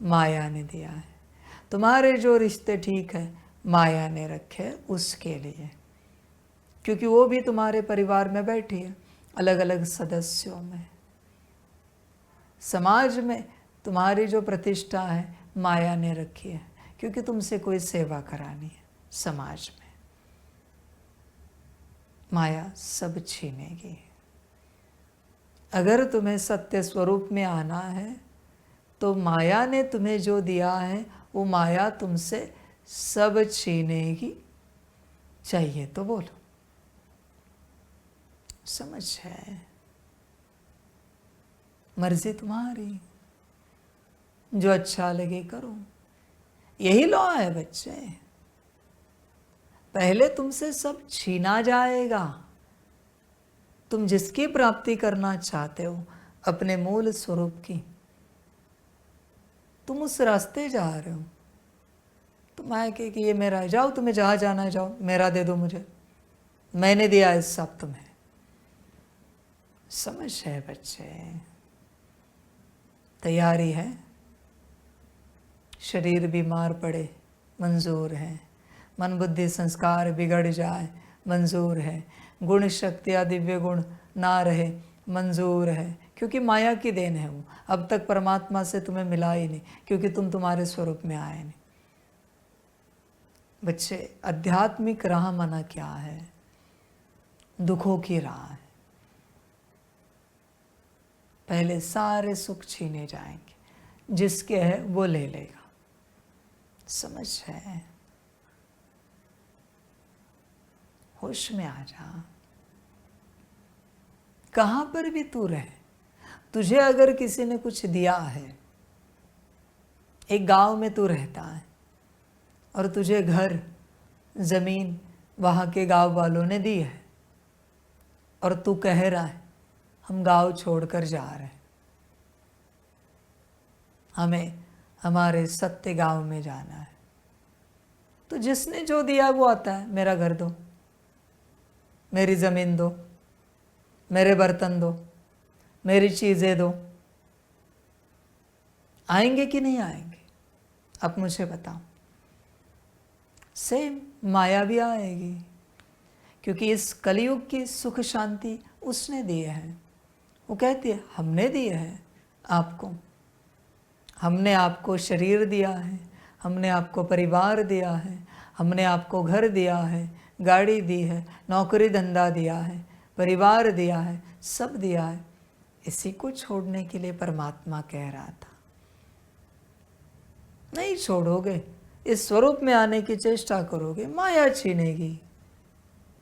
माया ने दिया है। तुम्हारे जो रिश्ते ठीक है, माया ने रखे उसके लिए, क्योंकि वो भी तुम्हारे परिवार में बैठी है, अलग अलग सदस्यों में। समाज में तुम्हारी जो प्रतिष्ठा है माया ने रखी है, क्योंकि तुमसे कोई सेवा करानी है समाज में। माया सब छीनेगी। अगर तुम्हें सत्य स्वरूप में आना है तो माया ने तुम्हें जो दिया है वो माया तुमसे सब छीनेगी। चाहिए तो बोलो, समझ है, मर्जी तुम्हारी, जो अच्छा लगे करो। यही लॉ है बच्चे, पहले तुमसे सब छीना जाएगा। तुम जिसकी प्राप्ति करना चाहते हो, अपने मूल स्वरूप की, तुम उस रास्ते जा रहे हो। तुम आए कि ये मेरा है, जाओ, तुम्हें जहाँ जाना है जाओ, मेरा दे दो मुझे, मैंने दिया है सब तुम्हें। समझ है बच्चे, तैयारी है। शरीर बीमार पड़े मंजूर है, मन बुद्धि संस्कार बिगड़ जाए मंजूर है, गुण शक्तियाँ दिव्य गुण ना रहे मंजूर है, क्योंकि माया की देन है वो। अब तक परमात्मा से तुम्हें मिला ही नहीं, क्योंकि तुम तुम्हारे स्वरूप में आए नहीं। बच्चे, आध्यात्मिक राह माना क्या है? दुखों की राह है। पहले सारे सुख छीने जाएंगे, जिसके है वो ले लेगा। समझ है? होश में आ जा। कहाँ पर भी तू रहे, तुझे अगर किसी ने कुछ दिया है, एक गांव में तू रहता है और तुझे घर ज़मीन वहाँ के गांव वालों ने दी है और तू कह रहा है हम गांव छोड़कर जा रहे हैं, हमें हमारे सत्य गांव में जाना है, तो जिसने जो दिया वो आता है, मेरा घर दो, मेरी ज़मीन दो, मेरे बर्तन दो, मेरी चीज़ें दो। आएंगे कि नहीं आएंगे? अब मुझे बताओ। सेम माया भी आएगी, क्योंकि इस कलयुग की सुख शांति उसने दी है। वो कहती है हमने दिए है आपको, हमने आपको शरीर दिया है, हमने आपको परिवार दिया है, हमने आपको घर दिया है, गाड़ी दी है, नौकरी धंधा दिया है, परिवार दिया है, सब दिया है। इसी को छोड़ने के लिए परमात्मा कह रहा था। नहीं छोड़ोगे, इस स्वरूप में आने की चेष्टा करोगे, माया छीनेगी।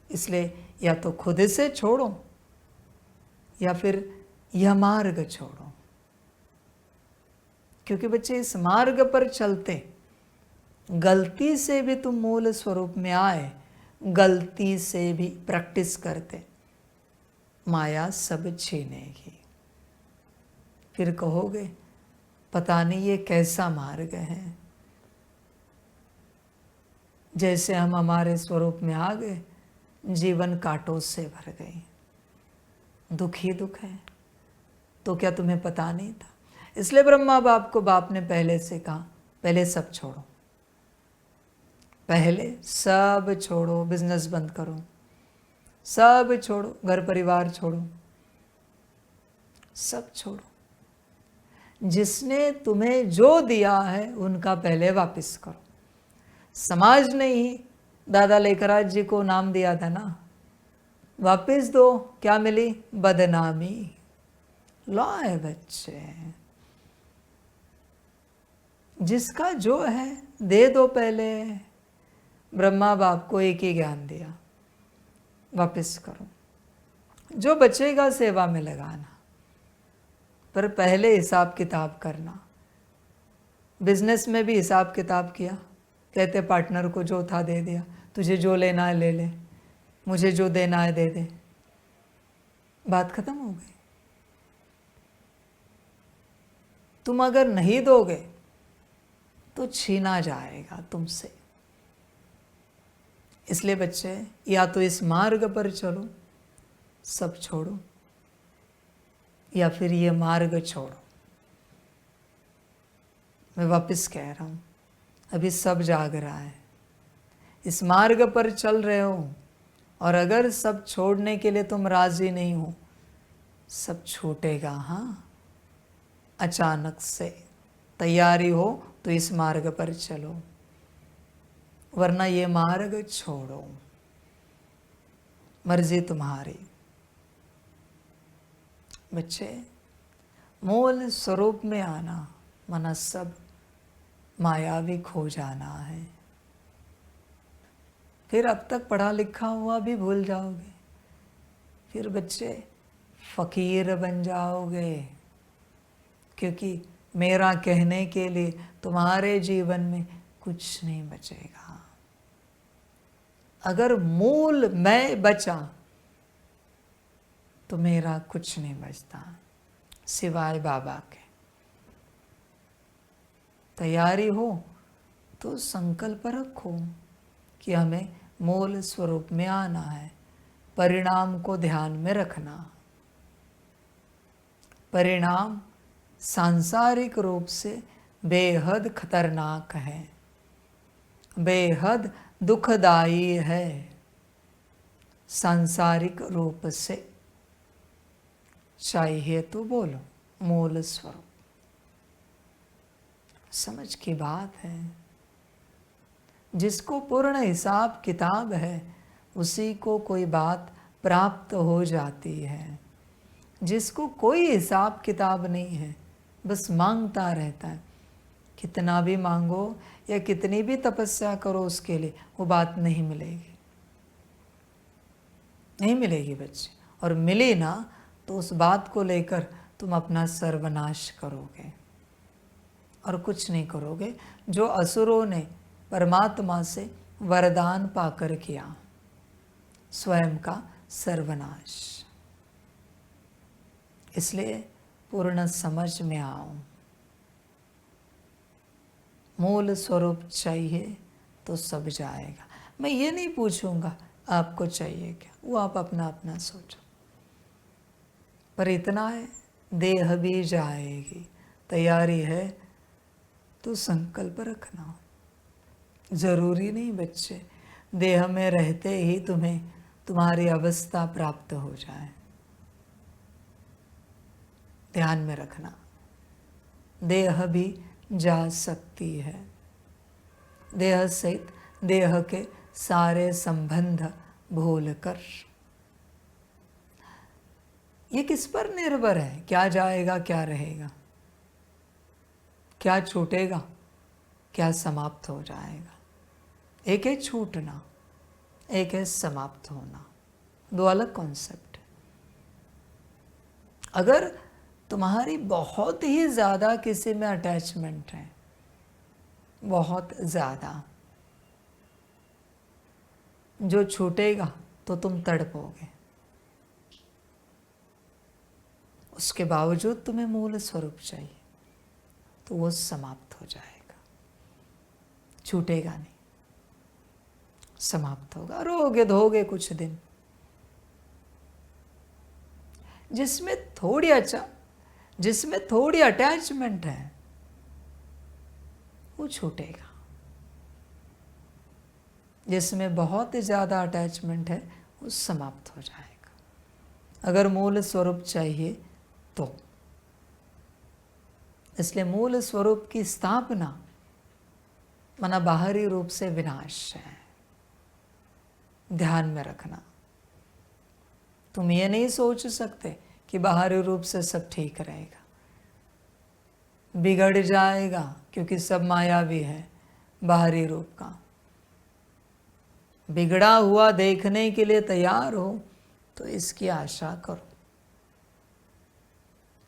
इसलिए या तो खुद से छोड़ो या फिर यह मार्ग छोड़ो। क्योंकि बच्चे इस मार्ग पर चलते, गलती से भी तुम मूल स्वरूप में आए, गलती से भी प्रैक्टिस करते, माया सब छीनेगी। फिर कहोगे पता नहीं ये कैसा मार्ग है। जैसे हम हमारे स्वरूप में आ गए, जीवन कांटों से भर गई, दुख ही दुख है। तो क्या तुम्हें पता नहीं था? इसलिए ब्रह्मा बाप को बाप ने पहले से कहा पहले सब छोड़ो, पहले सब छोड़ो, बिजनेस बंद करो, सब छोड़ो, घर परिवार छोड़ो, सब छोड़ो। जिसने तुम्हें जो दिया है उनका पहले वापस करो। समाज ने ही दादा लेखराज जी को नाम दिया था ना, वापस दो, क्या मिली? बदनामी। लो है बच्चे, जिसका जो है दे दो पहले। ब्रह्मा बाप को एक ही ज्ञान दिया, वापस करो, जो बचेगा सेवा में लगाना, पर पहले हिसाब किताब करना। बिजनेस में भी हिसाब किताब किया, कहते पार्टनर को जो था दे दिया, तुझे जो लेना है ले ले, मुझे जो देना है दे दे, बात खत्म हो गई। तुम अगर नहीं दोगे तो छीना जाएगा तुमसे। इसलिए बच्चे या तो इस मार्ग पर चलो, सब छोड़ो, या फिर ये मार्ग छोड़ो। मैं वापस कह रहा हूँ, अभी सब जाग रहा है, इस मार्ग पर चल रहे हो, और अगर सब छोड़ने के लिए तुम राजी नहीं हो, सब छूटेगा। हाँ, अचानक से तैयारी हो तो इस मार्ग पर चलो, वरना ये मार्ग छोड़ो, मर्जी तुम्हारी। बच्चे मूल स्वरूप में आना माना सब मायावी खो जाना है। फिर अब तक पढ़ा लिखा हुआ भी भूल जाओगे, फिर बच्चे फकीर बन जाओगे, क्योंकि मेरा कहने के लिए तुम्हारे जीवन में कुछ नहीं बचेगा। अगर मूल मैं बचा तो मेरा कुछ नहीं बचता सिवाय बाबा के। तैयारी हो तो संकल्प रखो कि हमें मूल स्वरूप में आना है, परिणाम को ध्यान में रखना। परिणाम सांसारिक रूप से बेहद खतरनाक है, बेहद दुखदाई है सांसारिक रूप से। चाहिए तो बोलो मूल स्वरूप। समझ की बात है, जिसको पूर्ण हिसाब किताब है उसी को कोई बात प्राप्त हो जाती है। जिसको कोई हिसाब किताब नहीं है, बस मांगता रहता है, कितना भी मांगो या कितनी भी तपस्या करो उसके लिए वो बात नहीं मिलेगी, नहीं मिलेगी बच्चे। और मिली ना तो उस बात को लेकर तुम अपना सर्वनाश करोगे और कुछ नहीं करोगे जो असुरों ने परमात्मा से वरदान पाकर किया, स्वयं का सर्वनाश। इसलिए पूर्ण समझ में आओ। मूल स्वरूप चाहिए तो सब जाएगा। मैं ये नहीं पूछूंगा आपको चाहिए क्या, वो आप अपना अपना सोचो। पर इतना है, देह भी जाएगी, तैयारी है तो संकल्प रखना। जरूरी नहीं बच्चे देह में रहते ही तुम्हें तुम्हारी अवस्था प्राप्त हो जाए। ध्यान में रखना, देह भी जा सकती है। देह सहित देह के सारे संबंध भूलकर। ये किस पर निर्भर है, क्या जाएगा क्या रहेगा, क्या छूटेगा क्या समाप्त हो जाएगा। एक है छूटना, एक है समाप्त होना, दो अलग कॉन्सेप्ट है। अगर तुम्हारी बहुत ही ज़्यादा किसी में अटैचमेंट है, बहुत ज़्यादा, जो छूटेगा तो तुम तड़पोगे। उसके बावजूद तुम्हें मूल स्वरूप चाहिए तो वो समाप्त हो जाएगा, छूटेगा नहीं, समाप्त होगा। रोगे धोगे कुछ दिन, जिसमें थोड़ी अटैचमेंट है वो छूटेगा। जिसमें बहुत ही ज़्यादा अटैचमेंट है वो समाप्त हो जाएगा। अगर मूल स्वरूप चाहिए तो, इसलिए मूल स्वरूप की स्थापना माना बाहरी रूप से विनाश है। ध्यान में रखना, तुम ये नहीं सोच सकते कि बाहरी रूप से सब ठीक रहेगा, बिगड़ जाएगा, क्योंकि सब मायावी है। बाहरी रूप का बिगड़ा हुआ देखने के लिए तैयार हो तो इसकी आशा करो,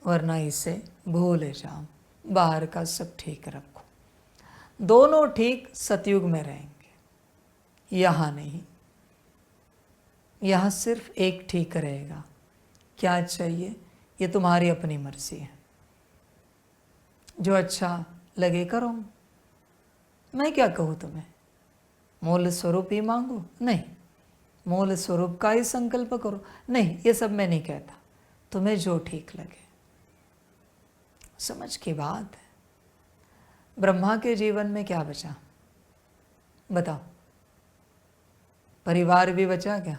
वरना इसे भूल जाओ। बाहर का सब ठीक रखो। दोनों ठीक सतयुग में रहेंगे, यहाँ नहीं। यहाँ सिर्फ एक ठीक रहेगा। क्या चाहिए ये तुम्हारी अपनी मर्जी है, जो अच्छा लगे करो। मैं क्या कहूँ तुम्हें, मूल स्वरूप ही मांगो? नहीं। मूल स्वरूप का ही संकल्प करो? नहीं, ये सब मैं नहीं कहता। तुम्हें जो ठीक लगे। समझ की बात है। ब्रह्मा के जीवन में क्या बचा बताओ? परिवार भी बचा क्या?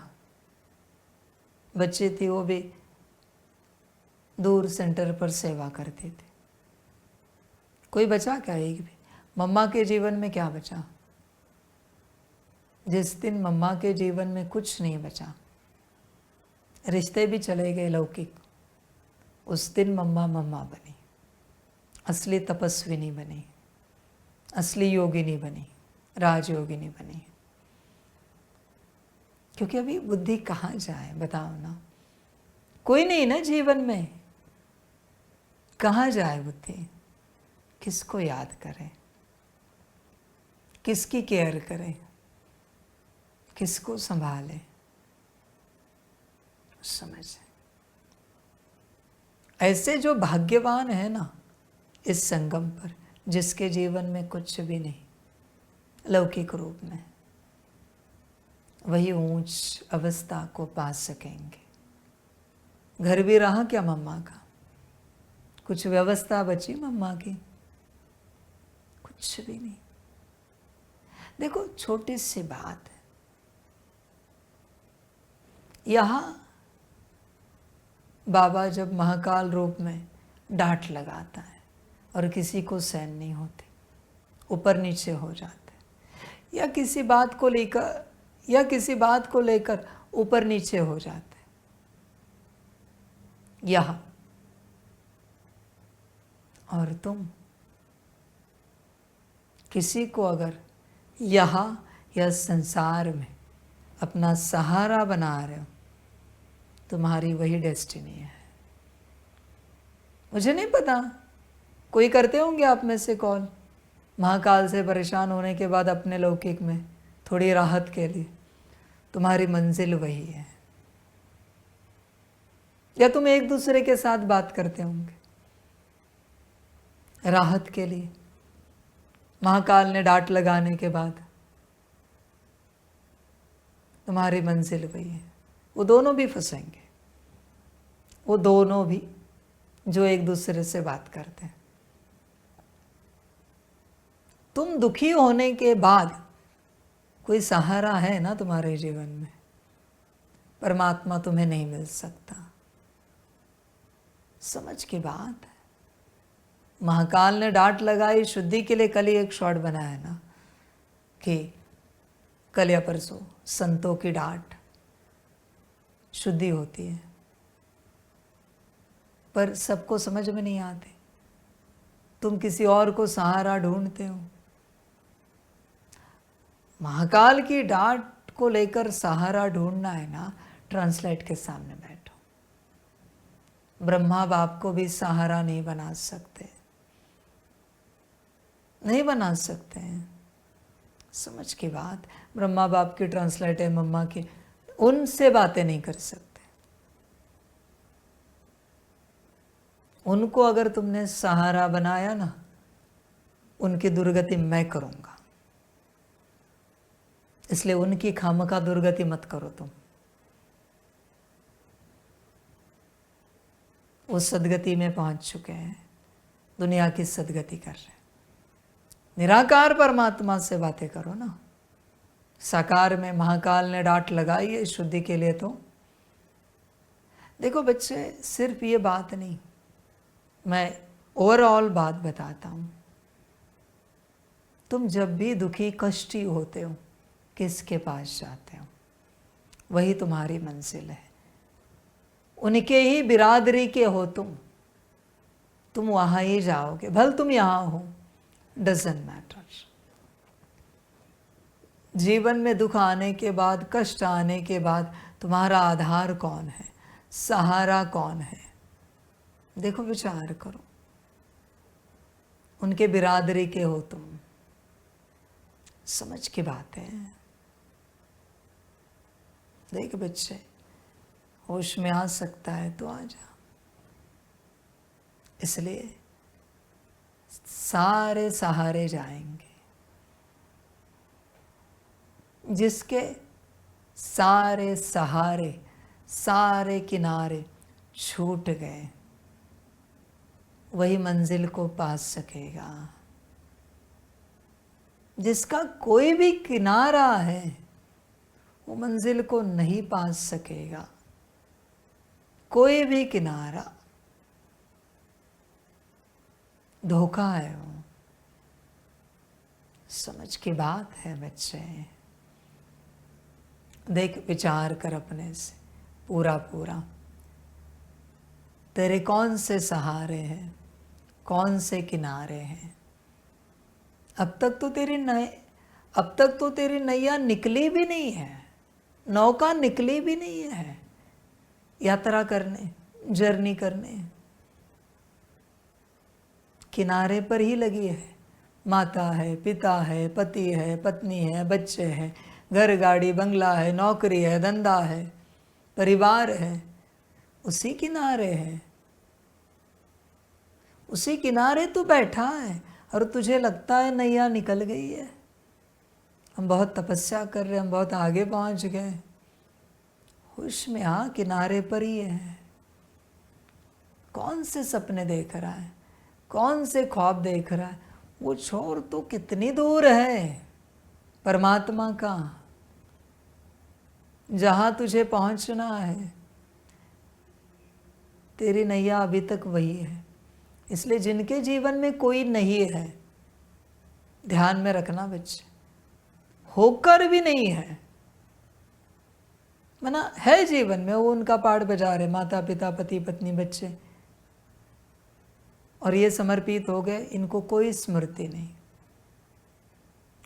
बच्चे थे वो भी दूर सेंटर पर सेवा करते थे। कोई बचा क्या? एक भी। मम्मा के जीवन में क्या बचा? जिस दिन मम्मा के जीवन में कुछ नहीं बचा, रिश्ते भी चले गए लौकिक, उस दिन मम्मा मम्मा बनी, असली तपस्विनी बनी, असली योगिनी बनी, राजयोगिनी बनी। क्योंकि अभी बुद्धि कहाँ जाए बताओ ना? कोई नहीं ना जीवन में, कहाँ जाए बुद्धि? किसको याद करे, किसकी केयर करे, किसको संभाले? समझ। ऐसे जो भाग्यवान है ना इस संगम पर, जिसके जीवन में कुछ भी नहीं लौकिक रूप में, वही ऊंच अवस्था को पा सकेंगे। घर भी रहा क्या मम्मा का? कुछ व्यवस्था बची मम्मा की? कुछ भी नहीं। देखो छोटी सी बात है, यहाँ बाबा जब महाकाल रूप में डांट लगाता है और किसी को सहन नहीं होती, ऊपर नीचे हो जाते, या किसी बात को लेकर ऊपर नीचे हो जाते, यहाँ और तुम किसी को अगर यहाँ या संसार में अपना सहारा बना रहे हो, तुम्हारी वही डेस्टिनी है। मुझे नहीं पता, कोई करते होंगे आप में से कॉल महाकाल से परेशान होने के बाद अपने लौकिक में थोड़ी राहत के लिए। तुम्हारी मंजिल वही है। या तुम एक दूसरे के साथ बात करते होंगे राहत के लिए। महाकाल ने डांट लगाने के बाद तुम्हारी मंजिल वही है। वो दोनों भी फंसेंगे, वो दोनों भी जो एक दूसरे से बात करते हैं। तुम दुखी होने के बाद कोई सहारा है ना तुम्हारे जीवन में, परमात्मा तुम्हें नहीं मिल सकता। समझ की बात है। महाकाल ने डांट लगाई शुद्धि के लिए। कल ही एक शॉर्ट बनाया ना कि कल या परसों संतों की डांट शुद्धि होती है, पर सबको समझ में नहीं आते। तुम किसी और को सहारा ढूंढते हो। महाकाल की डांट को लेकर सहारा ढूंढना है ना, ट्रांसलेट के सामने बैठो। ब्रह्मा बाप को भी सहारा नहीं बना सकते, नहीं बना सकते हैं। समझ की बात। ब्रह्मा बाप की ट्रांसलेट है मम्मा की, उनसे बातें नहीं कर सकते। उनको अगर तुमने सहारा बनाया ना, उनकी दुर्गति मैं करूंगा। इसलिए उनकी खामखा दुर्गति मत करो तुम। वो सदगति में पहुंच चुके हैं, दुनिया की सदगति कर रहे हैं। निराकार परमात्मा से बातें करो ना। साकार में महाकाल ने डांट लगाई है शुद्धि के लिए। तो देखो बच्चे, सिर्फ ये बात नहीं, मैं ओवरऑल बात बताता हूं। तुम जब भी दुखी कष्टी होते हो, किसके पास जाते हो? वही तुम्हारी मंजिल है। उनके ही बिरादरी के हो तुम वहां ही जाओगे। भल तुम यहां हो, डजंट मैटर। जीवन में दुख आने के बाद, कष्ट आने के बाद तुम्हारा आधार कौन है, सहारा कौन है? देखो, विचार करो। उनके बिरादरी के हो तुम। समझ की बात है। देख बच्चे, होश में आ सकता है तो आ जा। इसलिए सारे सहारे जाएंगे। जिसके सारे सहारे, सारे किनारे छूट गए, वही मंजिल को पा सकेगा। जिसका कोई भी किनारा है, वो मंजिल को नहीं पा सकेगा। कोई भी किनारा धोखा है वो। समझ की बात है बच्चे। देख, विचार कर अपने से पूरा पूरा। तेरे कौन से सहारे हैं, कौन से किनारे हैं? अब तक तो तेरी नैया निकली भी नहीं है, नौका निकली भी नहीं है यात्रा करने, जर्नी करने। किनारे पर ही लगी है। माता है, पिता है, पति है, पत्नी है, बच्चे हैं, घर गाड़ी बंगला है, नौकरी है, धंधा है, परिवार है, उसी किनारे है। उसी किनारे तू बैठा है और तुझे लगता है नैया निकल गई है। हम बहुत तपस्या कर रहे हैं, हम बहुत आगे पहुंच गए। होश में आ, किनारे पर ही है। कौन से सपने देख रहा है, कौन से ख्वाब देख रहा है? वो छोर तो कितनी दूर है परमात्मा का, जहां तुझे पहुंचना है। तेरी नैया अभी तक वही है। इसलिए जिनके जीवन में कोई नहीं है, ध्यान में रखना बच्चे, होकर भी नहीं है, मना है जीवन में, वो उनका पाठ बजा रहे, माता पिता पति पत्नी बच्चे, और ये समर्पित हो गए, इनको कोई स्मृति नहीं।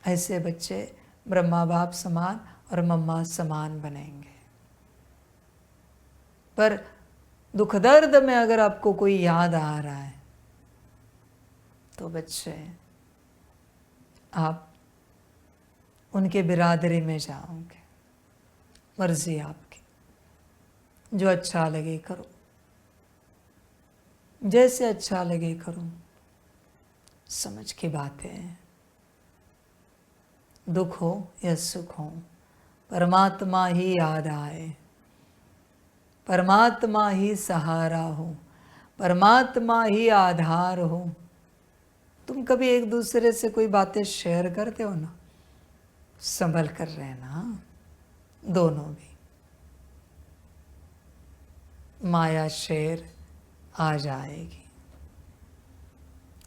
ऐसे बच्चे ब्रह्मा बाप समान और मम्मा समान बनेंगे। पर दुख दर्द में अगर आपको कोई याद आ रहा है तो बच्चे आप उनके बिरादरी में जाओगे। मर्जी आपकी, जो अच्छा लगे करो, जैसे अच्छा लगे करो। समझ की बातें हैं। दुख हो या सुख हो, परमात्मा ही याद आए, परमात्मा ही सहारा हो, परमात्मा ही आधार हो। तुम कभी एक दूसरे से कोई बातें शेयर करते हो ना, संभल कर रहना, दोनों भी। माया शेर आ जाएगी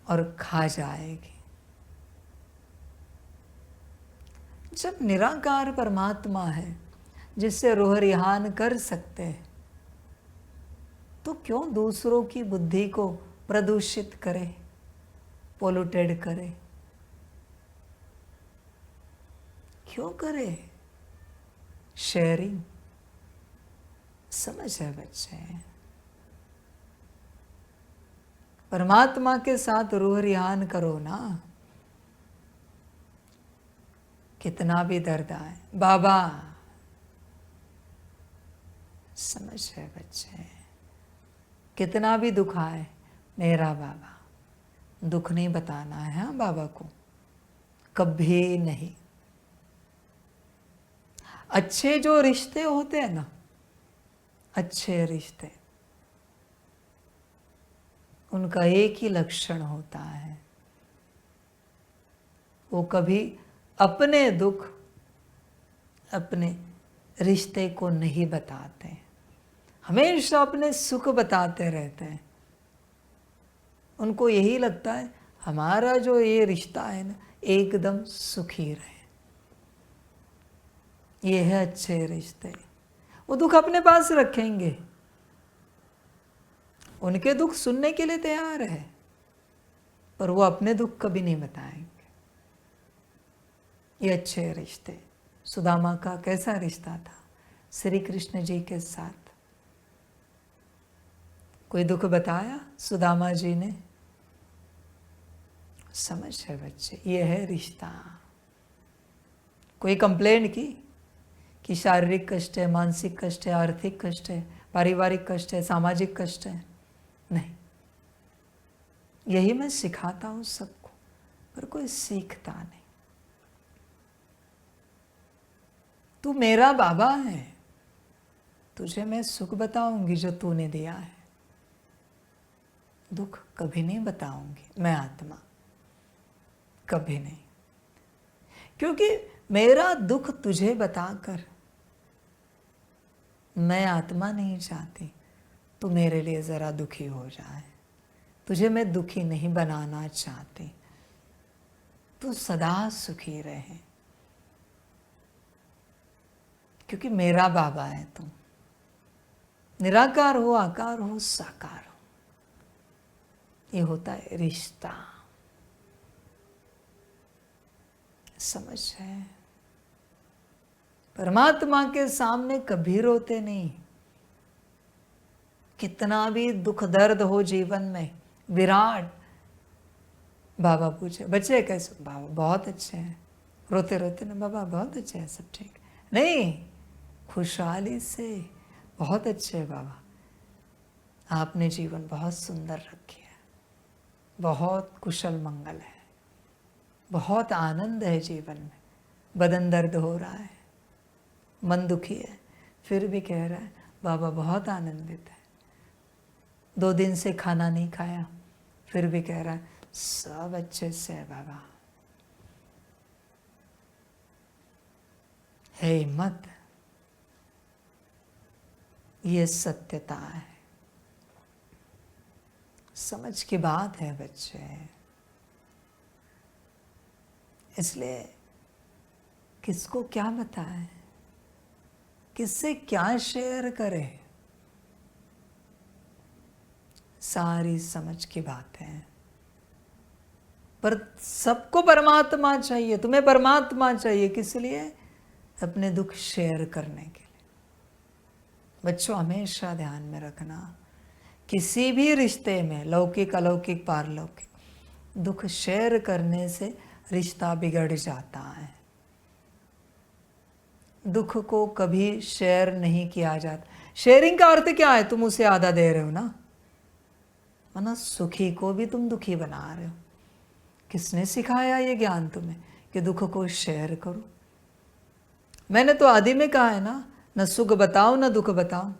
और खा जाएगी। जब निराकार परमात्मा है जिससे रूह रिहान कर सकते हैं, तो क्यों दूसरों की बुद्धि को प्रदूषित करे, पोल्यूटेड करे? क्यों करे? शेयरिंग। समझ है बच्चे? परमात्मा के साथ रूह रिहान करो ना। कितना भी दर्द आए, बाबा। समझ है बच्चे? कितना भी दुख आए, मेरा बाबा। दुख नहीं बताना है हाँ बाबा को, कभी नहीं। अच्छे जो रिश्ते होते हैं ना, अच्छे रिश्ते, उनका एक ही लक्षण होता है, वो कभी अपने दुख अपने रिश्ते को नहीं बताते, हमेशा अपने सुख बताते रहते हैं। उनको यही लगता है हमारा जो ये रिश्ता है ना, एकदम सुखी रहे। ये है अच्छे रिश्ते। वो दुख अपने पास रखेंगे, उनके दुख सुनने के लिए तैयार है, पर वो अपने दुख कभी नहीं बताएंगे। ये अच्छे रिश्ते। सुदामा का कैसा रिश्ता था श्री कृष्ण जी के साथ? कोई दुख बताया सुदामा जी ने? समझ है बच्चे? ये है रिश्ता। कोई कंप्लेंट की कि शारीरिक कष्ट है, मानसिक कष्ट है, आर्थिक कष्ट है, पारिवारिक कष्ट है, सामाजिक कष्ट है? नहीं। यही मैं सिखाता हूं सबको, पर कोई सीखता नहीं। तू मेरा बाबा है, तुझे मैं सुख बताऊंगी जो तूने दिया है, दुख कभी नहीं बताऊंगी। मैं आत्मा, कभी नहीं। क्योंकि मेरा दुख तुझे बताकर मैं आत्मा नहीं चाहती तू मेरे लिए जरा दुखी हो जाए। तुझे मैं दुखी नहीं बनाना चाहती, तू सदा सुखी रहे, क्योंकि मेरा बाबा है तू। निराकार हो, आकार हो, साकार हो, ये होता है रिश्ता। समझ है? परमात्मा के सामने कभी रोते नहीं। कितना भी दुख दर्द हो जीवन में, विराट बाबा पूछे बच्चे कैसे? बाबा बहुत अच्छे हैं। रोते रोते ना, बाबा बहुत अच्छे हैं, सब ठीक नहीं, खुशहाली से बहुत अच्छे है बाबा, आपने जीवन बहुत सुंदर रखी है, बहुत कुशल मंगल है, बहुत आनंद है जीवन में। बदन दर्द हो रहा है, मन दुखी है, फिर भी कह रहा है बाबा बहुत आनंदित है। 2 दिन से खाना नहीं खाया, फिर भी कह रहा है सब अच्छे से है बाबा। है हिम्मत, ये सत्यता है। समझ की बात है बच्चे। इसलिए किसको क्या बताएं, किससे क्या शेयर करें, सारी समझ की बातें हैं। पर सबको परमात्मा चाहिए, तुम्हें परमात्मा चाहिए, किस लिए? अपने दुख शेयर करने के लिए। बच्चों हमेशा ध्यान में रखना, किसी भी रिश्ते में, लौकिक अलौकिक पारलौकिक, दुख शेयर करने से रिश्ता बिगड़ जाता है। दुख को कभी शेयर नहीं किया जाता। शेयरिंग का अर्थ क्या है? तुम उसे आधा दे रहे हो ना, वरना सुखी को भी तुम दुखी बना रहे हो। किसने सिखाया ये ज्ञान तुम्हें कि दुख को शेयर करो? मैंने तो आदि में कहा है ना, न सुख बताओ न दुख बताओ।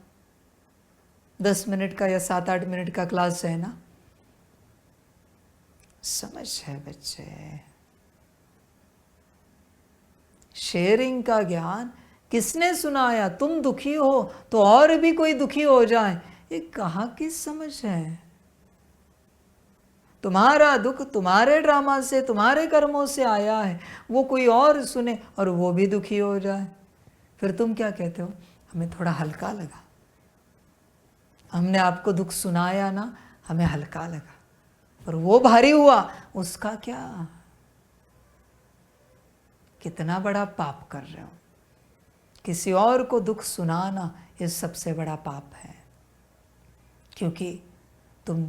10 मिनट का या 7-8 मिनट का क्लास है ना, समझ है बच्चे। शेयरिंग का ज्ञान किसने सुनाया? तुम दुखी हो तो और भी कोई दुखी हो जाए, ये कहाँ की समझ है? तुम्हारा दुख तुम्हारे ड्रामा से, तुम्हारे कर्मों से आया है, वो कोई और सुने और वो भी दुखी हो जाए, फिर तुम क्या कहते हो? हमें थोड़ा हल्का लगा, हमने आपको दुख सुनाया ना, हमें हल्का लगा, पर वो भारी हुआ, उसका क्या? कितना बड़ा पाप कर रहे हो। किसी और को दुख सुनाना ये सबसे बड़ा पाप है, क्योंकि तुम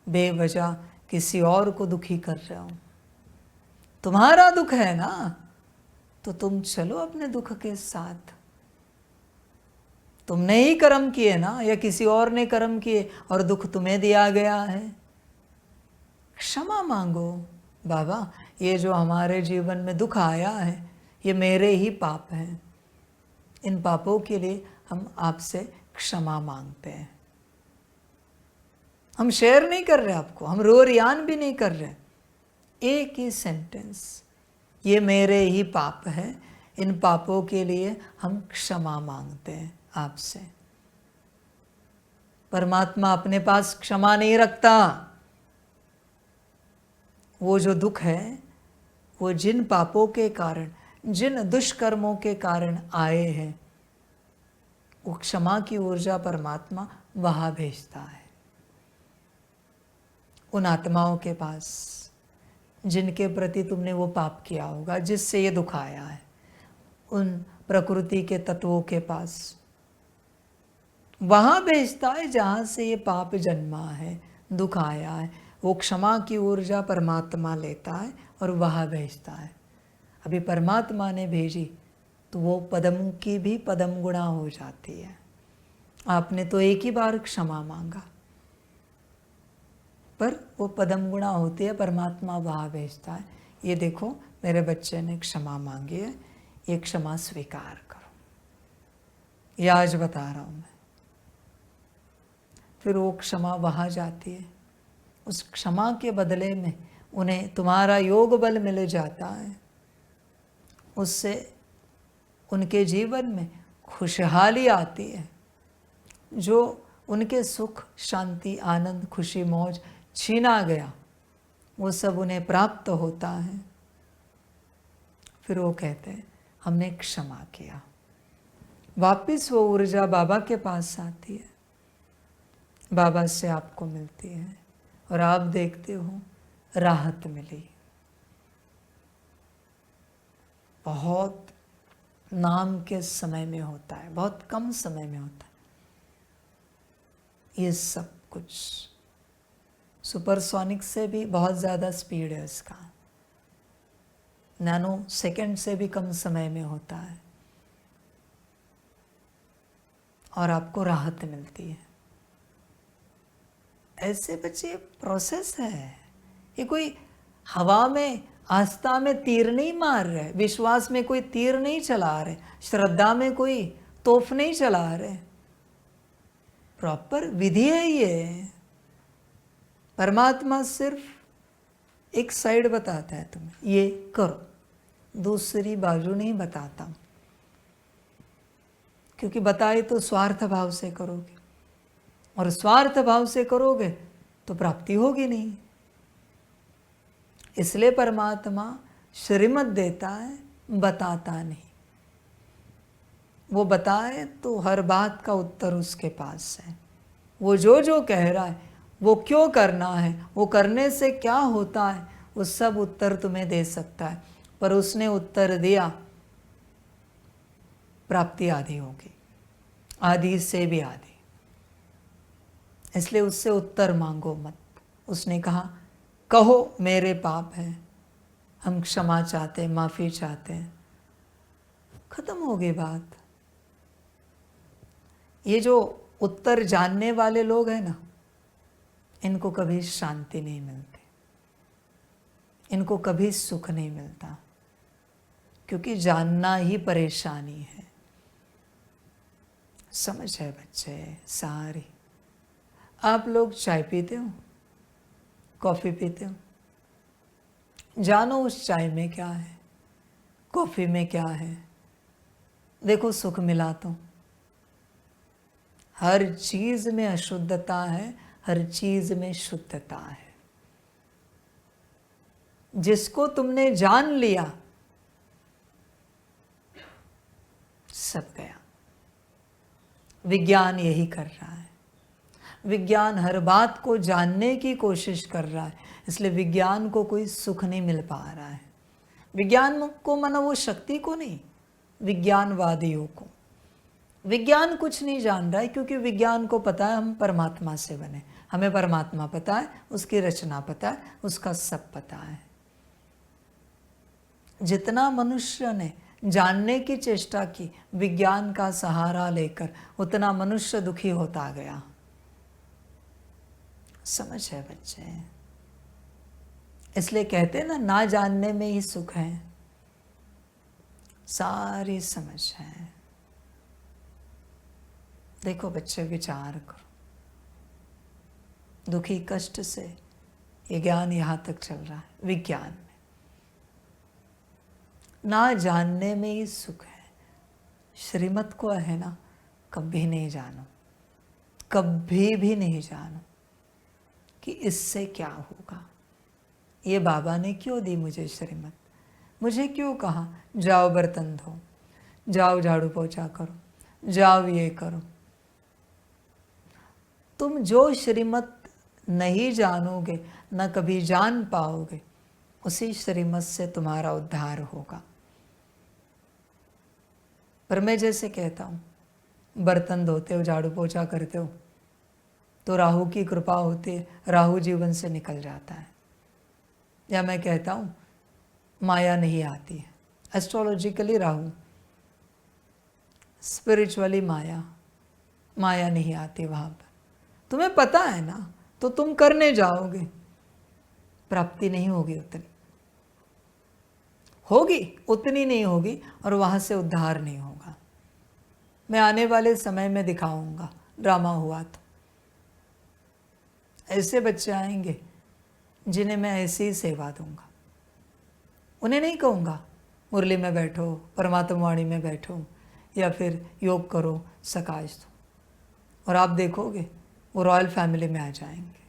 बेवजह किसी और को दुखी कर रहे हो। तुम्हारा दुख है ना, तो तुम चलो अपने दुख के साथ। तुमने ही कर्म किए ना, या किसी और ने कर्म किए और दुख तुम्हें दिया गया है? क्षमा मांगो, बाबा ये जो हमारे जीवन में दुख आया है ये मेरे ही पाप हैं, इन पापों के लिए हम आपसे क्षमा मांगते हैं। हम शेयर नहीं कर रहे आपको, हम रोरियान भी नहीं कर रहे, एक ही सेंटेंस, ये मेरे ही पाप है, इन पापों के लिए हम क्षमा मांगते हैं आपसे। परमात्मा अपने पास क्षमा नहीं रखता। वो जो दुख है वो जिन पापों के कारण, जिन दुष्कर्मों के कारण आए हैं, वो क्षमा की ऊर्जा परमात्मा वहाँ भेजता है उन आत्माओं के पास जिनके प्रति तुमने वो पाप किया होगा, जिससे ये दुख आया है, उन प्रकृति के तत्वों के पास वहाँ भेजता है जहाँ से ये पाप जन्मा है, दुख आया है। वो क्षमा की ऊर्जा परमात्मा लेता है और वहाँ भेजता है। अभी परमात्मा ने भेजी तो वो पदम की भी पदम गुणा हो जाती है। आपने तो एक ही बार क्षमा मांगा, पर वो पदम गुणा होती है, परमात्मा वहाँ भेजता है। ये देखो मेरे बच्चे ने क्षमा मांगी है, ये क्षमा स्वीकार करो, ये आज बता रहा हूँ मैं। फिर वो क्षमा वहाँ जाती है, उस क्षमा के बदले में उन्हें तुम्हारा योग बल मिल जाता है, उससे उनके जीवन में खुशहाली आती है। जो उनके सुख, शांति, आनंद, खुशी, मौज छीना गया, वो सब उन्हें प्राप्त होता है। फिर वो कहते हैं हमने क्षमा किया, वापिस वो ऊर्जा बाबा के पास आती है, बाबा से आपको मिलती है और आप देखते हो राहत मिली। बहुत नाम के समय में होता है, बहुत कम समय में होता है ये सब कुछ। सुपरसोनिक से भी बहुत ज़्यादा स्पीड है इसका, नैनो सेकंड से भी कम समय में होता है और आपको राहत मिलती है। ऐसे बच्चे प्रोसेस है, ये कोई हवा में, आस्था में तीर नहीं मार रहे, विश्वास में कोई तीर नहीं चला रहे, श्रद्धा में कोई तोफ नहीं चला रहे। प्रॉपर विधि है ये। परमात्मा सिर्फ एक साइड बताता है तुम्हें, ये करो, दूसरी बाजू नहीं बताता, क्योंकि बताए तो स्वार्थ भाव से करोगे, और स्वार्थ भाव से करोगे तो प्राप्ति होगी नहीं। इसलिए परमात्मा श्रीमत देता है, बताता नहीं। वो बताए तो हर बात का उत्तर उसके पास है। वो जो जो कह रहा है, वो क्यों करना है, वो करने से क्या होता है, वो सब उत्तर तुम्हें दे सकता है। पर उसने उत्तर दिया, प्राप्ति आधी होगी, आधी से भी आधी। इसलिए उससे उत्तर मांगो मत। उसने कहा कहो मेरे पाप हैं, हम क्षमा चाहते हैं, माफ़ी चाहते हैं, खत्म हो गई बात। ये जो उत्तर जानने वाले लोग हैं ना, इनको कभी शांति नहीं मिलती, इनको कभी सुख नहीं मिलता, क्योंकि जानना ही परेशानी है। समझ है बच्चे सारी। आप लोग चाय पीते हो, कॉफ़ी पीते हो, जानो उस चाय में क्या है, कॉफ़ी में क्या है। देखो सुख मिला तो हर चीज में अशुद्धता है, हर चीज में शुद्धता है। जिसको तुमने जान लिया सब गया। विज्ञान यही कर रहा है। विज्ञान हर बात को जानने की कोशिश कर रहा है, इसलिए विज्ञान को कोई सुख नहीं मिल पा रहा है। विज्ञान को माना वो शक्ति को नहीं, विज्ञानवादियों को। विज्ञान कुछ नहीं जान रहा है, क्योंकि विज्ञान को पता है हम परमात्मा से बने, हमें परमात्मा पता है, उसकी रचना पता है, उसका सब पता है। जितना मनुष्य ने जानने की चेष्टा की विज्ञान का सहारा लेकर, उतना मनुष्य दुखी होता गया। समझ है बच्चे? इसलिए कहते ना, ना जानने में ही सुख है। सारी समझ है। देखो बच्चे, विचार करो, दुखी कष्ट से ये ज्ञान यहां तक चल रहा है। विज्ञान में ना जानने में ही सुख है। श्रीमत को है ना, कभी नहीं जानो, कभी भी नहीं जानो कि इससे क्या होगा। ये बाबा ने क्यों दी मुझे श्रीमत? मुझे क्यों कहा जाओ बर्तन धो, जाओ झाड़ू पोछा करो, जाओ ये करो। तुम जो श्रीमत नहीं जानोगे, न कभी जान पाओगे, उसी श्रीमत से तुम्हारा उद्धार होगा। पर मैं जैसे कहता हूँ, बर्तन धोते हो, झाड़ू पोछा करते हो, तो राहु की कृपा होती है, राहु जीवन से निकल जाता है। या मैं कहता हूँ माया नहीं आती है। एस्ट्रोलॉजिकली राहु, स्पिरिचुअली माया, माया नहीं आती वहाँ पर। तुम्हें पता है ना, तो तुम करने जाओगे, प्राप्ति नहीं होगी, उतनी होगी, उतनी नहीं होगी, और वहाँ से उद्धार नहीं होगा। मैं आने वाले समय में दिखाऊंगा, ड्रामा हुआ तो ऐसे बच्चे आएंगे जिन्हें मैं ऐसी ही सेवा दूंगा। उन्हें नहीं कहूँगा मुरली में बैठो, परमात्मा वाणी में बैठो, या फिर योग करो, सकाश दो, और आप देखोगे वो रॉयल फैमिली में आ जाएंगे,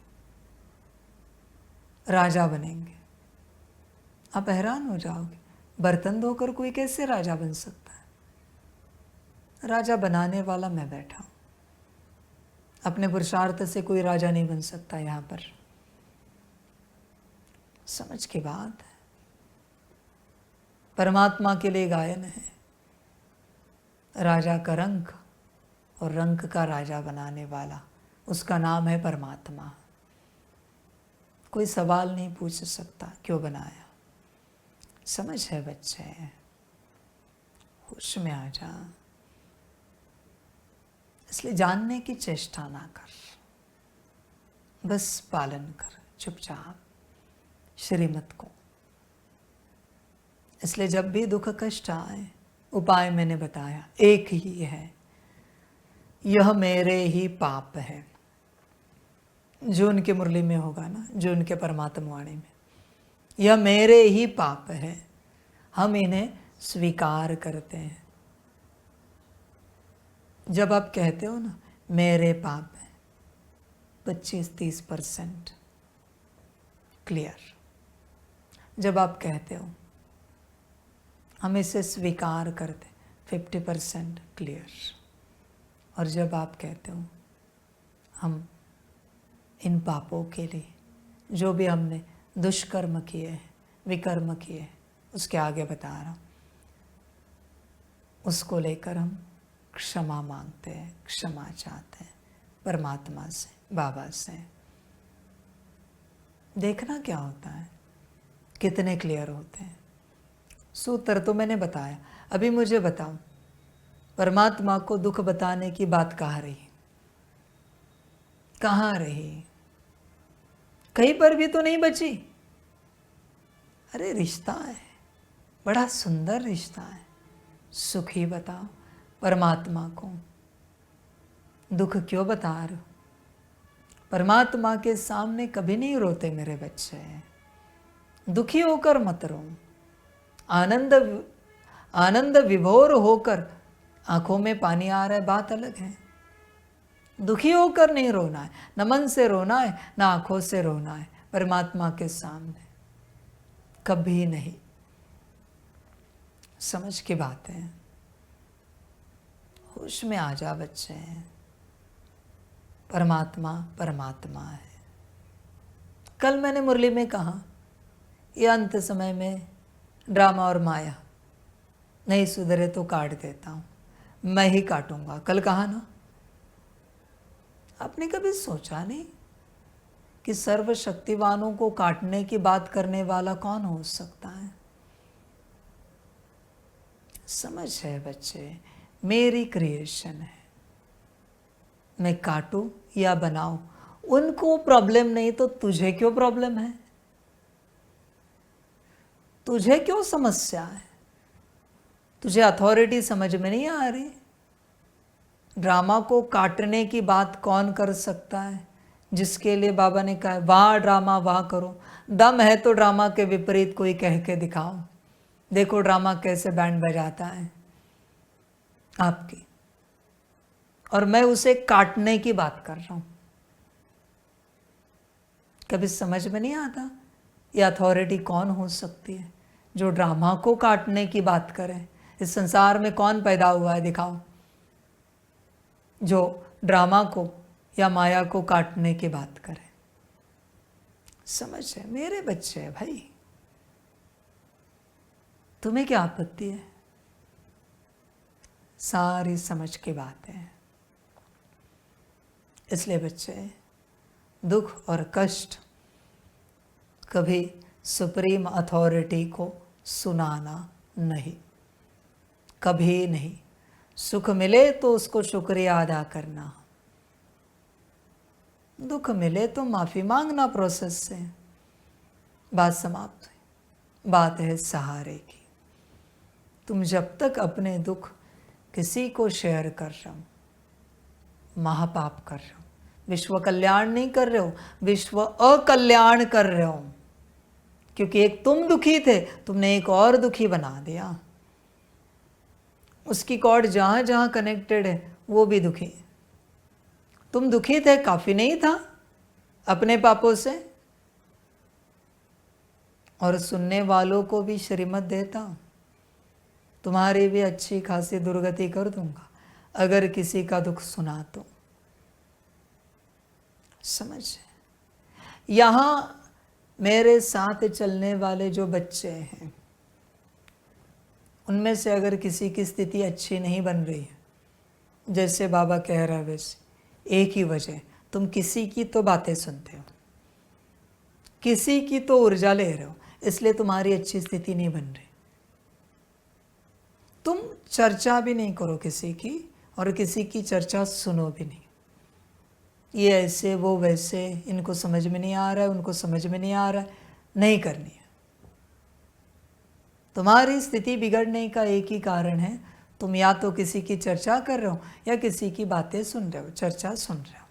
राजा बनेंगे। आप हैरान हो जाओगे, बर्तन धोकर कोई कैसे राजा बन सकता है? राजा बनाने वाला मैं बैठा हूँ। अपने पुरुषार्थ से कोई राजा नहीं बन सकता यहाँ पर। समझ की बात है। परमात्मा के लिए गायन है, राजा का रंक और रंक का राजा बनाने वाला, उसका नाम है परमात्मा। कोई सवाल नहीं पूछ सकता क्यों बनाया। समझ है बच्चे? होश में आ जा। इसलिए जानने की चेष्टा ना कर, बस पालन कर चुपचाप श्रीमत को। इसलिए जब भी दुख कष्ट आए, उपाय मैंने बताया एक ही है, यह मेरे ही पाप है। जो उनके मुरली में होगा ना, जो उनके परमात्मा वाणी में, यह मेरे ही पाप है। हम इन्हें स्वीकार करते हैं। जब आप कहते हो ना मेरे पाप है, 25-30% क्लियर। जब आप कहते हो हम इसे स्वीकार करते, 50% क्लियर। और जब आप कहते हो हम इन पापों के लिए, जो भी हमने दुष्कर्म किए, विकर्म किए, उसके आगे बता रहा हूँ, उसको लेकर हम क्षमा मांगते हैं, क्षमा चाहते हैं परमात्मा से। बाबा से। देखना क्या होता है, कितने क्लियर होते हैं। सूत्र तो मैंने बताया, अभी मुझे बताओ, परमात्मा को दुख बताने की बात कहाँ रही, कहाँ रही? कहीं पर भी तो नहीं बची। अरे रिश्ता है, बड़ा सुंदर रिश्ता है, सुखी बताओ। परमात्मा को दुख क्यों बता रहे हो? परमात्मा के सामने कभी नहीं रोते मेरे बच्चे, दुखी होकर मत रो। आनंद आनंद विभोर होकर आंखों में पानी आ रहा है, बात अलग है। दुखी होकर नहीं रोना है, न मन से रोना है, न आंखों से रोना है। परमात्मा के सामने कभी नहीं। समझ की बात है, होश में आ जा बच्चे। परमात्मा परमात्मा है। कल मैंने मुरली में कहा, ये अंत समय में ड्रामा और माया नहीं सुधरे तो काट देता हूँ, मैं ही काटूंगा। कल कहा ना? आपने कभी सोचा नहीं कि सर्वशक्तिवानों को काटने की बात करने वाला कौन हो सकता है? समझ है बच्चे, मेरी क्रिएशन है, मैं काटूं या बनाऊं, उनको प्रॉब्लम नहीं तो तुझे क्यों प्रॉब्लम है? तुझे क्यों समस्या है? तुझे अथॉरिटी समझ में नहीं आ रही? ड्रामा को काटने की बात कौन कर सकता है? जिसके लिए बाबा ने कहा वाह ड्रामा वाह करो। दम है तो ड्रामा के विपरीत कोई कह के दिखाओ। देखो ड्रामा कैसे बैंड बजाता है आपकी, और मैं उसे काटने की बात कर रहा हूं। कभी समझ में नहीं आता ये अथॉरिटी कौन हो सकती है जो ड्रामा को काटने की बात करे? इस संसार में कौन पैदा हुआ है दिखाओ जो ड्रामा को या माया को काटने की बात करे? समझ है मेरे बच्चे भाई, तुम्हें क्या आपत्ति है? सारी समझ की बात है। इसलिए बच्चे, दुख और कष्ट कभी सुप्रीम अथॉरिटी को सुनाना नहीं, कभी नहीं। सुख मिले तो उसको शुक्रिया अदा करना, दुख मिले तो माफी मांगना प्रोसेस से। बात समाप्त हुई। बात है सहारे की। तुम जब तक अपने दुख किसी को शेयर कर रहे हो, महापाप कर रहे हो, विश्व कल्याण नहीं कर रहे हो, विश्व अकल्याण कर रहे हो। क्योंकि एक तुम दुखी थे, तुमने एक और दुखी बना दिया। उसकी कॉर्ड जहां जहां कनेक्टेड है वो भी दुखी है। तुम दुखी थे, काफी नहीं था अपने पापों से? और सुनने वालों को भी श्रीमत देता हूं, तुम्हारी भी अच्छी खासी दुर्गति कर दूंगा अगर किसी का दुख सुना तो। समझ? यहां मेरे साथ चलने वाले जो बच्चे हैं, उनमें से अगर किसी की स्थिति अच्छी नहीं बन रही है, जैसे बाबा कह रहा है वैसे, एक ही वजह, तुम किसी की तो बातें सुनते हो, किसी की तो ऊर्जा ले रहे हो, इसलिए तुम्हारी अच्छी स्थिति नहीं बन रही। तुम चर्चा भी नहीं करो किसी की, और किसी की चर्चा सुनो भी नहीं। ये ऐसे वो वैसे, इनको समझ में नहीं आ रहा है, उनको समझ में नहीं आ रहा है, नहीं करनी है। तुम्हारी स्थिति बिगड़ने का एक ही कारण है, तुम या तो किसी की चर्चा कर रहे हो या किसी की बातें सुन रहे हो, चर्चा सुन रहे हो।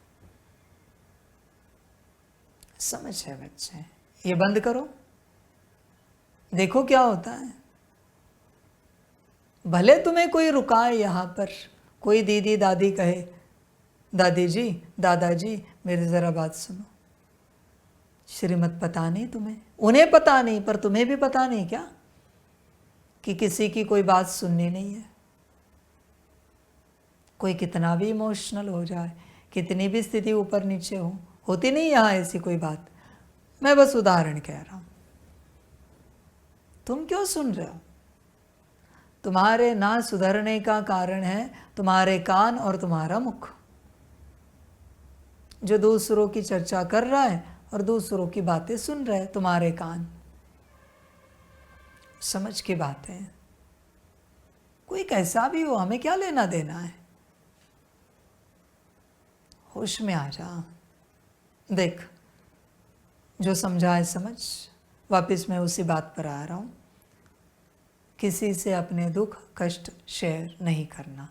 समझ है बच्चे? ये बंद करो, देखो क्या होता है। भले तुम्हें कोई रुकाए यहाँ पर, कोई दीदी दादी कहे दादी जी दादाजी मेरी ज़रा बात सुनो। श्रीमत पता नहीं तुम्हें, उन्हें पता नहीं, पर तुम्हें भी पता नहीं क्या कि किसी की कोई बात सुननी नहीं है? कोई कितना भी इमोशनल हो जाए, कितनी भी स्थिति ऊपर नीचे हो, होती नहीं यहाँ ऐसी कोई बात। मैं बस उदाहरण कह रहा हूँ। तुम क्यों सुन रहे हो? तुम्हारे ना सुधरने का कारण है तुम्हारे कान और तुम्हारा मुख। जो दूसरों की चर्चा कर रहा है और दूसरों की बातें सुन रहे हैं तुम्हारे कान। समझ की बात है, कोई कैसा भी हो, हमें क्या लेना देना है। होश में आ जा। देख, जो समझा है समझ। वापस मैं उसी बात पर आ रहा हूँ, किसी से अपने दुख कष्ट शेयर नहीं करना।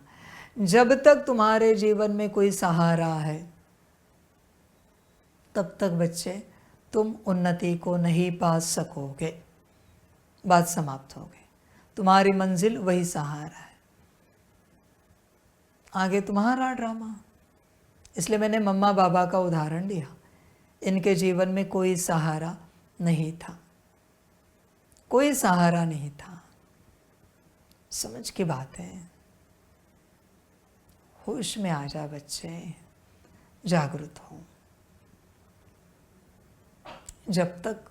जब तक तुम्हारे जीवन में कोई सहारा है तब तक बच्चे तुम उन्नति को नहीं पा सकोगे। बात समाप्त हो गई। तुम्हारी मंजिल वही सहारा है, आगे तुम्हारा ड्रामा। इसलिए मैंने मम्मा बाबा का उदाहरण दिया। इनके जीवन में कोई सहारा नहीं था, कोई सहारा नहीं था। समझ की बात है। होश में आ जा बच्चे, जागृत हो। जब तक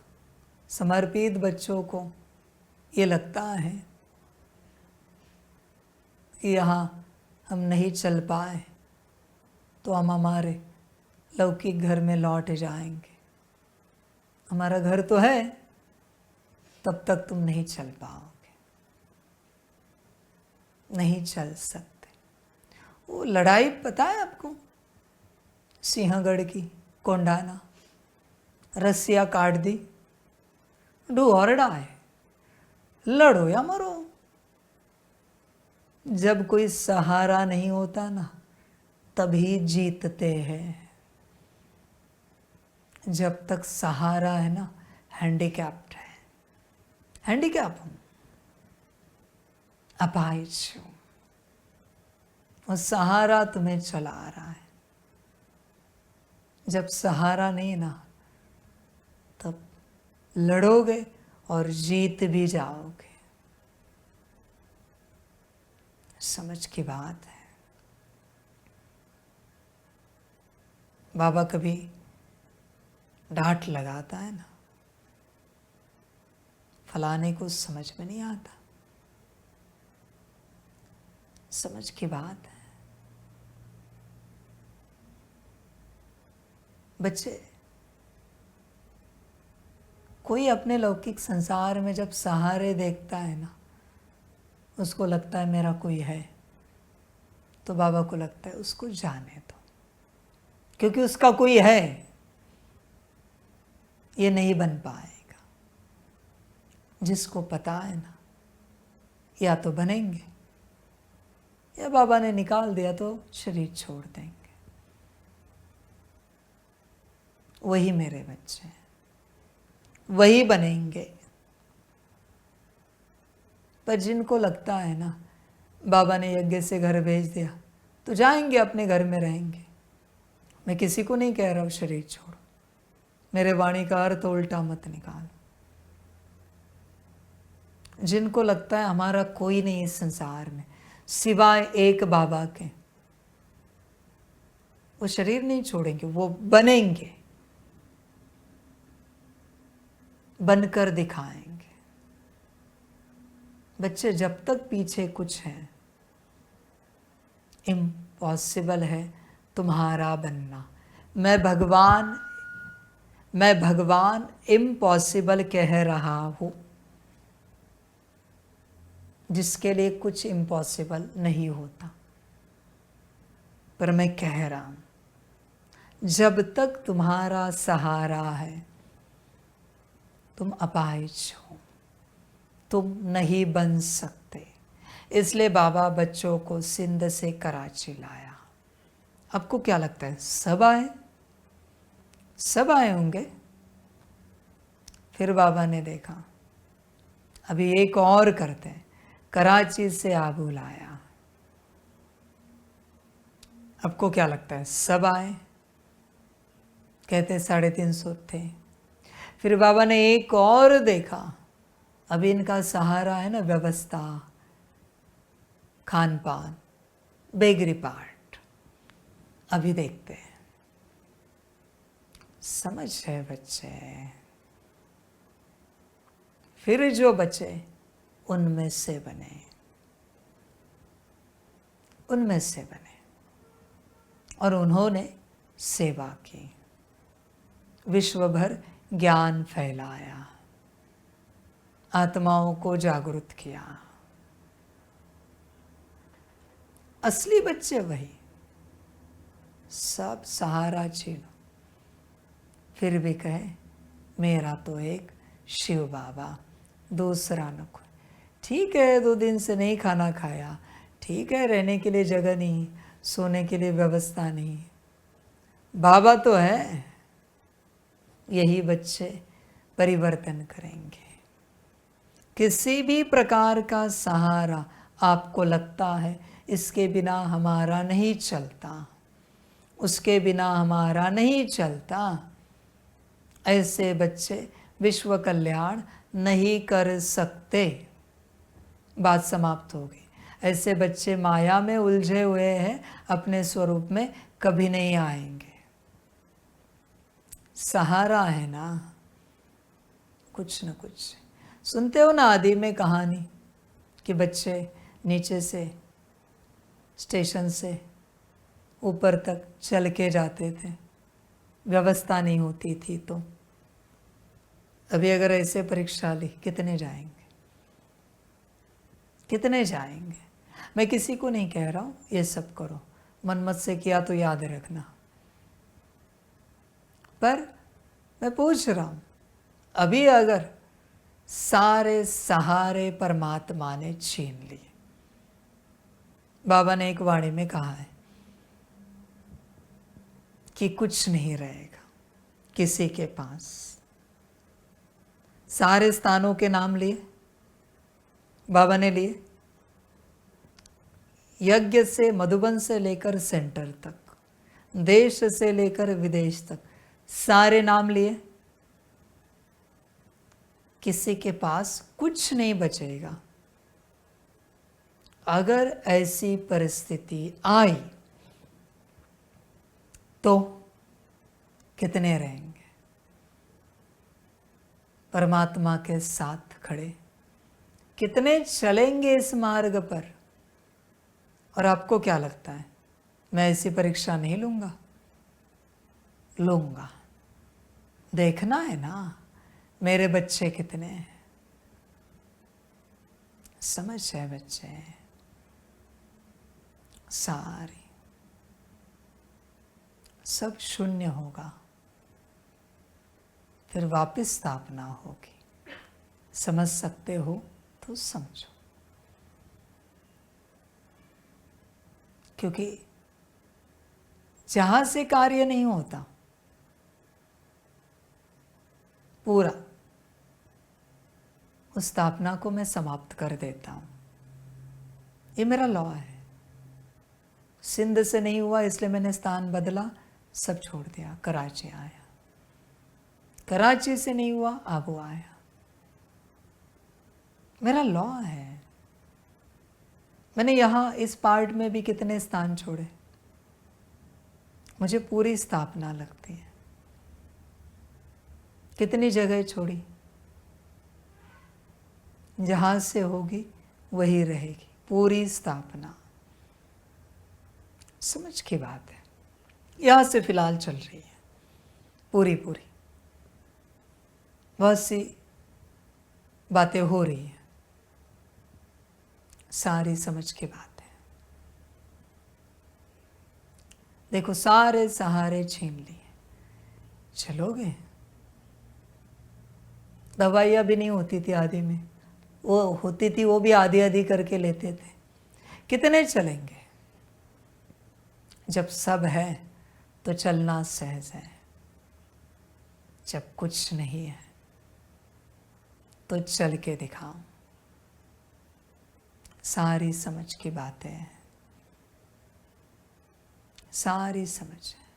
समर्पित बच्चों को ये लगता है कि यहाँ हम नहीं चल पाए तो हम हमारे लौकिक घर में लौट जाएंगे, हमारा घर तो है, तब तक तुम नहीं चल पाओगे, नहीं चल सकते। वो लड़ाई पता है आपको, सिंहगढ़ की, कोंडाना, रस्सियाँ काट दी, डू और डाई, लड़ो या मरो। जब कोई सहारा नहीं होता ना, तभी जीतते हैं। जब तक सहारा है ना, हैंडीकैप्ड है, हैंडीकैप हूँ, अपाहिज हूँ। और सहारा तुम्हें चला रहा है। जब सहारा नहीं ना, तब लड़ोगे और जीत भी जाओगे। समझ की बात है। बाबा कभी डांट लगाता है ना, फलाने को समझ में नहीं आता। समझ की बात है। बच्चे, कोई अपने लौकिक संसार में जब सहारे देखता है ना, उसको लगता है मेरा कोई है, तो बाबा को लगता है उसको जाने दो, क्योंकि उसका कोई है, ये नहीं बन पाएगा। जिसको पता है ना, या तो बनेंगे या बाबा ने निकाल दिया तो शरीर छोड़ देंगे। वही मेरे बच्चे हैं, वही बनेंगे। पर जिनको लगता है ना बाबा ने यज्ञ से घर भेज दिया तो जाएंगे, अपने घर में रहेंगे। मैं किसी को नहीं कह रहा हूँ शरीर छोड़ो, मेरे वाणी का अर्थ उल्टा मत निकालो। जिनको लगता है हमारा कोई नहीं इस संसार में सिवाय एक बाबा के, वो शरीर नहीं छोड़ेंगे, वो बनेंगे, बनकर दिखाएंगे। बच्चे, जब तक पीछे कुछ है, इम्पॉसिबल है तुम्हारा बनना। मैं भगवान इम्पॉसिबल कह रहा हूं, जिसके लिए कुछ इम्पॉसिबल नहीं होता। पर मैं कह रहा हूं, जब तक तुम्हारा सहारा है, तुम अपाहिज हो, तुम नहीं बन सकते। इसलिए बाबा बच्चों को सिंध से कराची लाया। आपको क्या लगता है सब आए? सब आए होंगे। फिर बाबा ने देखा अभी एक और करते हैं, कराची से आबू लाया। आपको क्या लगता है सब आए? कहते 350 थे। फिर बाबा ने एक और देखा, अभी इनका सहारा है ना व्यवस्था, खान पान, बेगरी पार्ट, अभी देखते हैं। समझ है बच्चे? फिर जो बचे उनमें से बने, उनमें से बने। और उन्होंने सेवा की, विश्व भर ज्ञान फैलाया, आत्माओं को जागरूक किया। असली बच्चे वही, सब सहारा छीनो, फिर भी कहे मेरा तो एक शिव बाबा, दूसरा न कोई। ठीक है 2 दिन से नहीं खाना खाया, ठीक है रहने के लिए जगह नहीं, सोने के लिए व्यवस्था नहीं, बाबा तो है। यही बच्चे परिवर्तन करेंगे। किसी भी प्रकार का सहारा आपको लगता है इसके बिना हमारा नहीं चलता, उसके बिना हमारा नहीं चलता, ऐसे बच्चे विश्व कल्याण नहीं कर सकते। बात समाप्त हो गई। ऐसे बच्चे माया में उलझे हुए हैं, अपने स्वरूप में कभी नहीं आएंगे। सहारा है ना, कुछ न कुछ सुनते हो ना आदि में कहानी कि बच्चे नीचे से स्टेशन से ऊपर तक चल के जाते थे, व्यवस्था नहीं होती थी। तो अभी अगर ऐसे परीक्षा ली, कितने जाएंगे, कितने जाएंगे? मैं किसी को नहीं कह रहा हूँ ये सब करो, मन मत से किया तो याद रखना, पर मैं पूछ रहा हूँ अभी अगर सारे सहारे परमात्मा ने छीन लिए। बाबा ने एक वाणी में कहा है कि कुछ नहीं रहेगा किसी के पास। सारे स्थानों के नाम लिए बाबा ने लिए, यज्ञ से मधुबन से लेकर सेंटर तक, देश से लेकर विदेश तक, सारे नाम लिए। किसी के पास कुछ नहीं बचेगा। अगर ऐसी परिस्थिति आई तो कितने रहेंगे परमात्मा के साथ खड़े? कितने चलेंगे इस मार्ग पर? और आपको क्या लगता है मैं ऐसी परीक्षा नहीं लूंगा? लूंगा। देखना है ना मेरे बच्चे कितने हैं। समझ है बच्चे सारे, सब शून्य होगा, फिर वापस स्थापना होगी। समझ सकते हो तो समझो, क्योंकि जहां से कार्य नहीं होता पूरा, उस स्थापना को मैं समाप्त कर देता हूं। ये मेरा लॉ है। सिंध से नहीं हुआ इसलिए मैंने स्थान बदला, सब छोड़ दिया, कराची आया। कराची से नहीं हुआ, आबू आया। मेरा लॉ है। मैंने यहां इस पार्ट में भी कितने स्थान छोड़े, मुझे पूरी स्थापना लगती है। कितनी जगह छोड़ी, जहां से होगी वही रहेगी, पूरी स्थापना। समझ की बात है। यहां से फिलहाल चल रही है पूरी पूरी, बहुत सी बातें हो रही हैं, सारी समझ की बात है। देखो सारे सहारे छीन लिए, चलोगे? दवाइयाँ भी नहीं होती थी आदि में, वो होती थी वो भी आधी आधी करके लेते थे। कितने चलेंगे? जब सब है तो चलना सहज है, जब कुछ नहीं है तो चल के दिखाओ। सारी समझ की बातें हैं, सारी समझ है।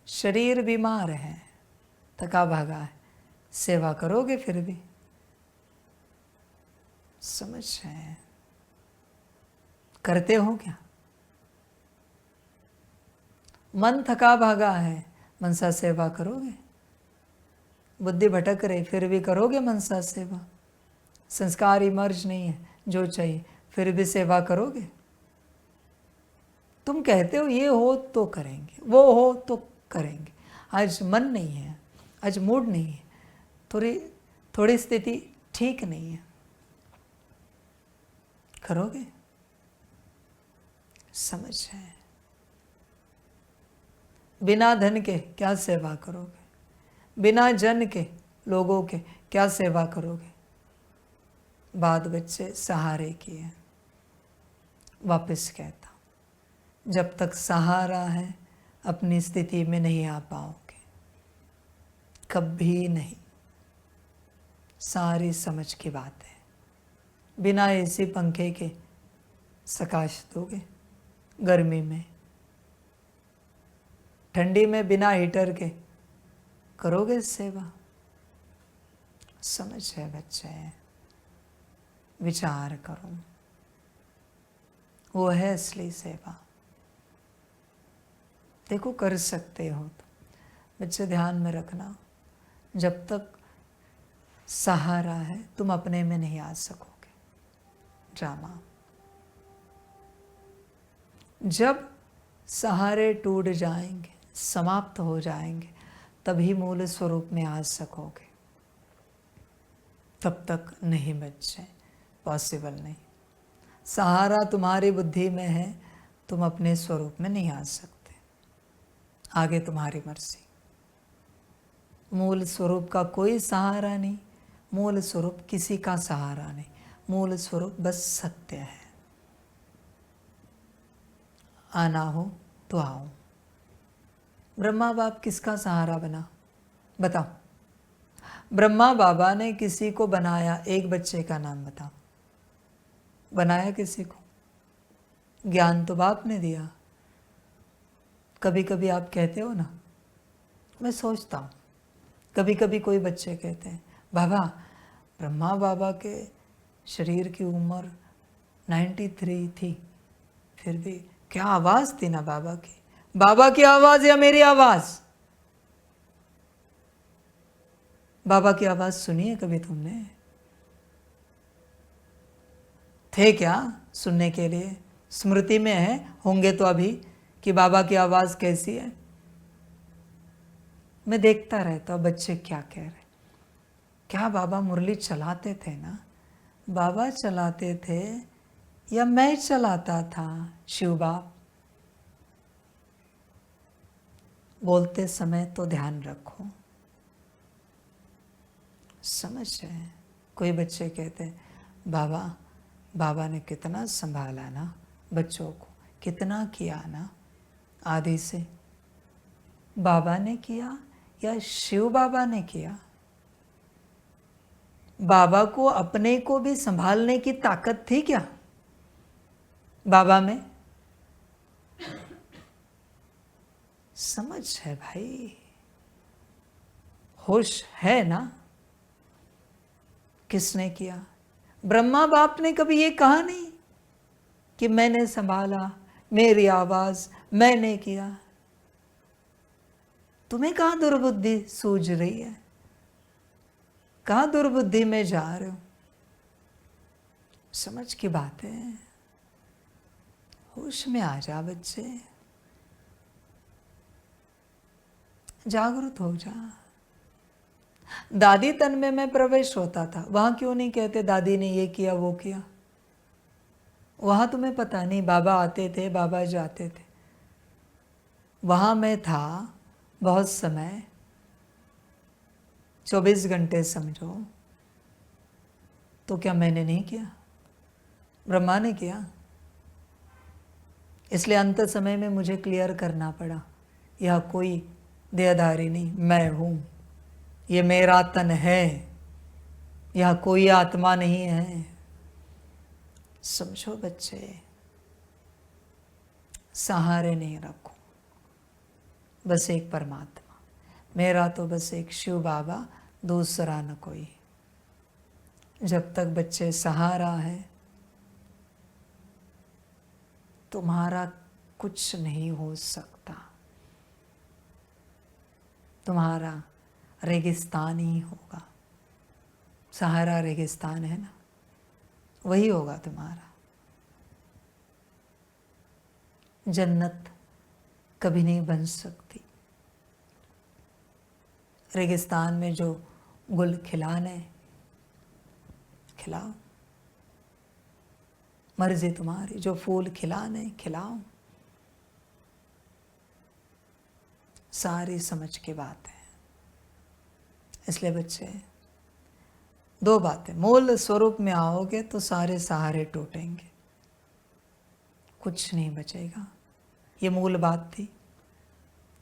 शरीर बीमार है, थका भागा है, सेवा करोगे फिर भी? समझ है, करते हो क्या? मन थका भागा है, मनसा सेवा करोगे? बुद्धि भटक रही, फिर भी करोगे मनसा सेवा? संस्कार इमर्ज नहीं है जो चाहिए, फिर भी सेवा करोगे? तुम कहते हो ये हो तो करेंगे, वो हो तो करेंगे, आज मन नहीं है, आज मूड नहीं है, थोड़ी स्थिति ठीक नहीं है, करोगे? समझ है। बिना धन के क्या सेवा करोगे? बिना जन के, लोगों के क्या सेवा करोगे? बाद बच्चे सहारे की है। वापस कहता, जब तक सहारा है अपनी स्थिति में नहीं आ पाओगे, कभी नहीं। सारी समझ की बात है। बिना एसी पंखे के सकाश दोगे गर्मी में? ठंडी में बिना हीटर के करोगे सेवा? समझ है बच्चे, विचार करो, वो है असली सेवा। देखो कर सकते हो तो बच्चे ध्यान में रखना, जब तक सहारा है तुम अपने में नहीं आ सकोगे। ड्रामा, जब सहारे टूट जाएंगे, समाप्त हो जाएंगे, तभी मूल स्वरूप में आ सकोगे। तब तक नहीं बच्चे, पॉसिबल नहीं। सहारा तुम्हारी बुद्धि में है, तुम अपने स्वरूप में नहीं आ सकते। आगे तुम्हारी मर्जी। मूल स्वरूप का कोई सहारा नहीं, मूल स्वरूप किसी का सहारा नहीं, मूल स्वरूप बस सत्य है। आना हो तो आओ। ब्रह्मा बाप किसका सहारा बना? बताओ। ब्रह्मा बाबा ने किसी को बनाया, एक बच्चे का नाम बताओ। बनाया किसी को? ज्ञान तो बाप ने दिया। कभी कभी आप कहते हो ना, मैं सोचता हूँ, कभी कभी कोई बच्चे कहते हैं, बाबा ब्रह्मा बाबा के शरीर की उम्र 93 थी, फिर भी क्या आवाज़ थी ना बाबा की। बाबा की आवाज़ या मेरी आवाज़? बाबा की आवाज़ सुनी है कभी तुमने? थे क्या सुनने के लिए? स्मृति में है, होंगे तो अभी, कि बाबा की आवाज़ कैसी है। मैं देखता रहता हूँ बच्चे क्या कह रहे। क्या बाबा मुरली चलाते थे ना? बाबा चलाते थे या मैं चलाता था? शिव बाप, बोलते समय तो ध्यान रखो। समझ है। कोई बच्चे कहते हैं, बाबा ने कितना संभाला ना बच्चों को, कितना किया ना। आदि से बाबा ने किया या शिव बाबा ने किया? बाबा को अपने को भी संभालने की ताकत थी क्या बाबा में? समझ है भाई, होश है ना? किसने किया? ब्रह्मा बाप ने कभी ये कहा नहीं कि मैंने संभाला, मेरी आवाज मैंने किया। तुम्हें कहाँ दुर्बुद्धि सूझ रही है? कहाँ दुर्बुद्धि में जा रहे हो? समझ की बात है। होश में आ जा बच्चे, जागरूक हो जा। दादी तन में प्रवेश होता था, वहां क्यों नहीं कहते दादी ने ये किया वो किया? वहां तुम्हें पता नहीं, बाबा आते थे बाबा जाते थे। वहां मैं था बहुत समय, 24 घंटे समझो, तो क्या मैंने नहीं किया? ब्रह्मा ने किया। इसलिए अंत समय में मुझे क्लियर करना पड़ा, यह कोई देहधारी नहीं, मैं हूं, ये मेरा तन है, यह कोई आत्मा नहीं है। समझो बच्चे, सहारे नहीं रखो, बस एक परमात्मा। मेरा तो बस एक शिव बाबा, दूसरा न कोई। जब तक बच्चे सहारा है, तुम्हारा कुछ नहीं हो सकता। तुम्हारा रेगिस्तान ही होगा। सहारा रेगिस्तान है ना, वही होगा तुम्हारा। जन्नत कभी नहीं बन सकती। रेगिस्तान में जो गुल खिलाने खिलाओ, मर्जी तुम्हारी। जो फूल खिलाने खिलाओ। सारी समझ की बात है। इसलिए बच्चे, दो बातें, मूल स्वरूप में आओगे तो सारे सहारे टूटेंगे, कुछ नहीं बचेगा। ये मूल बात थी।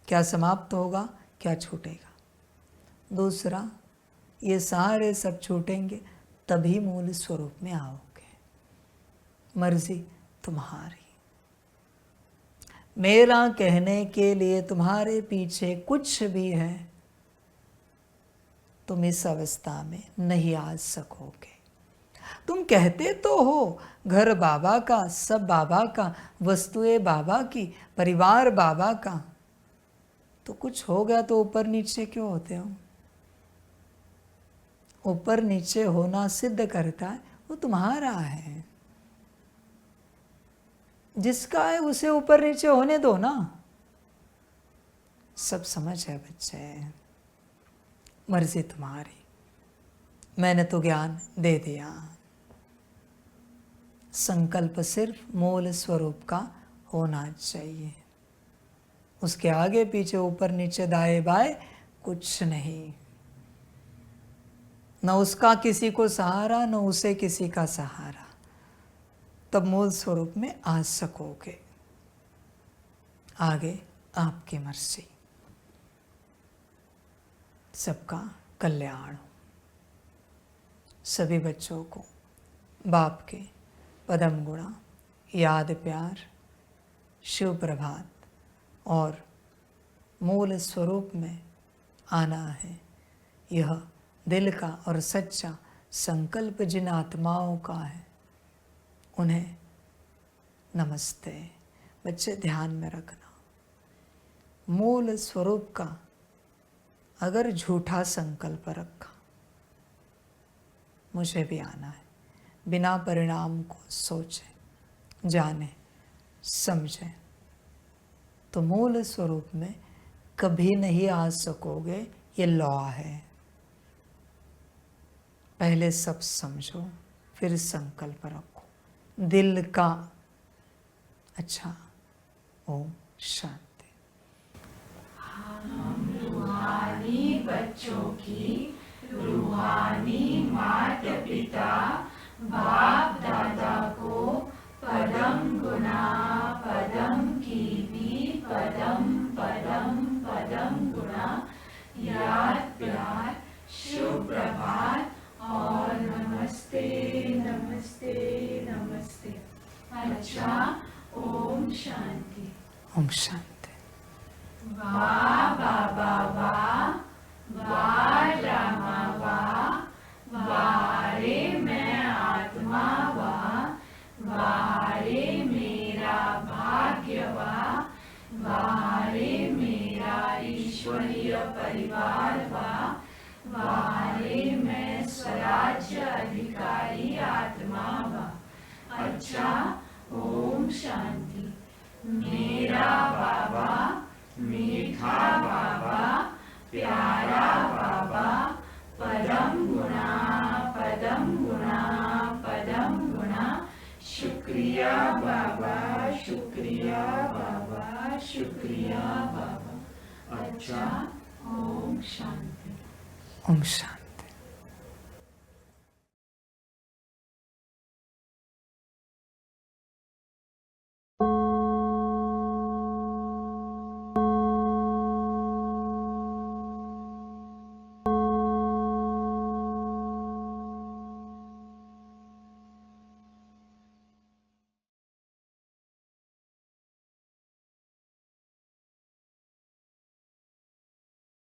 क्या समाप्त होगा, क्या छूटेगा। दूसरा, ये सहारे सब छूटेंगे तभी मूल स्वरूप में आओगे। मर्जी तुम्हारी। मेरा कहने के लिए तुम्हारे पीछे कुछ भी है, तुम इस अवस्था में नहीं आ सकोगे। तुम कहते तो हो घर बाबा का, सब बाबा का, वस्तुएं बाबा की, परिवार बाबा का, तो कुछ हो गया तो ऊपर नीचे क्यों होते हो? ऊपर नीचे होना सिद्ध करता है वो तुम्हारा है। जिसका है उसे ऊपर नीचे होने दो ना। सब समझ है बच्चे, मर्जी तुम्हारी। मैंने तो ज्ञान दे दिया। संकल्प सिर्फ मूल स्वरूप का होना चाहिए। उसके आगे पीछे ऊपर नीचे दाएं बाएं कुछ नहीं। न उसका किसी को सहारा, न उसे किसी का सहारा। तब मूल स्वरूप में आ सकोगे। आगे आपकी मर्जी। सबका कल्याण हो। सभी बच्चों को बाप के पदम गुणा, याद प्यार, शिव प्रभात और मूल स्वरूप में आना है। यह दिल का और सच्चा संकल्प जिन आत्माओं का है उन्हें नमस्ते। बच्चे ध्यान में रखना, मूल स्वरूप का अगर झूठा संकल्प रखा, मुझे भी आना है, बिना परिणाम को सोचे जाने समझे, तो मूल स्वरूप में कभी नहीं आ सकोगे। ये लॉ है। पहले सब समझो, फिर संकल्प रखो दिल का। अच्छा, ओम शांति। हम रूहानी बच्चों की रूहानी माता पिता बाप दादा को पदम गुना पदम की भी पदम पदम पदम गुना याद प्यार शुभ प्रभात और नमस्ते नमस्ते नमस्ते। अच्छा, ओम शांति। ओम शांति। वाह बाबा वाह, वाह रामा वाह, वाह रे मैं आत्मा वाह, वाह रे मेरा भाग्य वाह, वाह रे मेरा ईश्वरीय परिवार वाह, वाह रे मैं स्वराज्य अधिकारी आत्मा वाह। अच्छा, ओम शांति। मेरा बाबा मीठा बाबा, प्यारा बाबा, पदम गुना पदम गुना पदम गुना। शुक्रिया बाबा, शुक्रिया बाबा, शुक्रिया बाबा। अच्छा, ओम शांति। ओम शांति।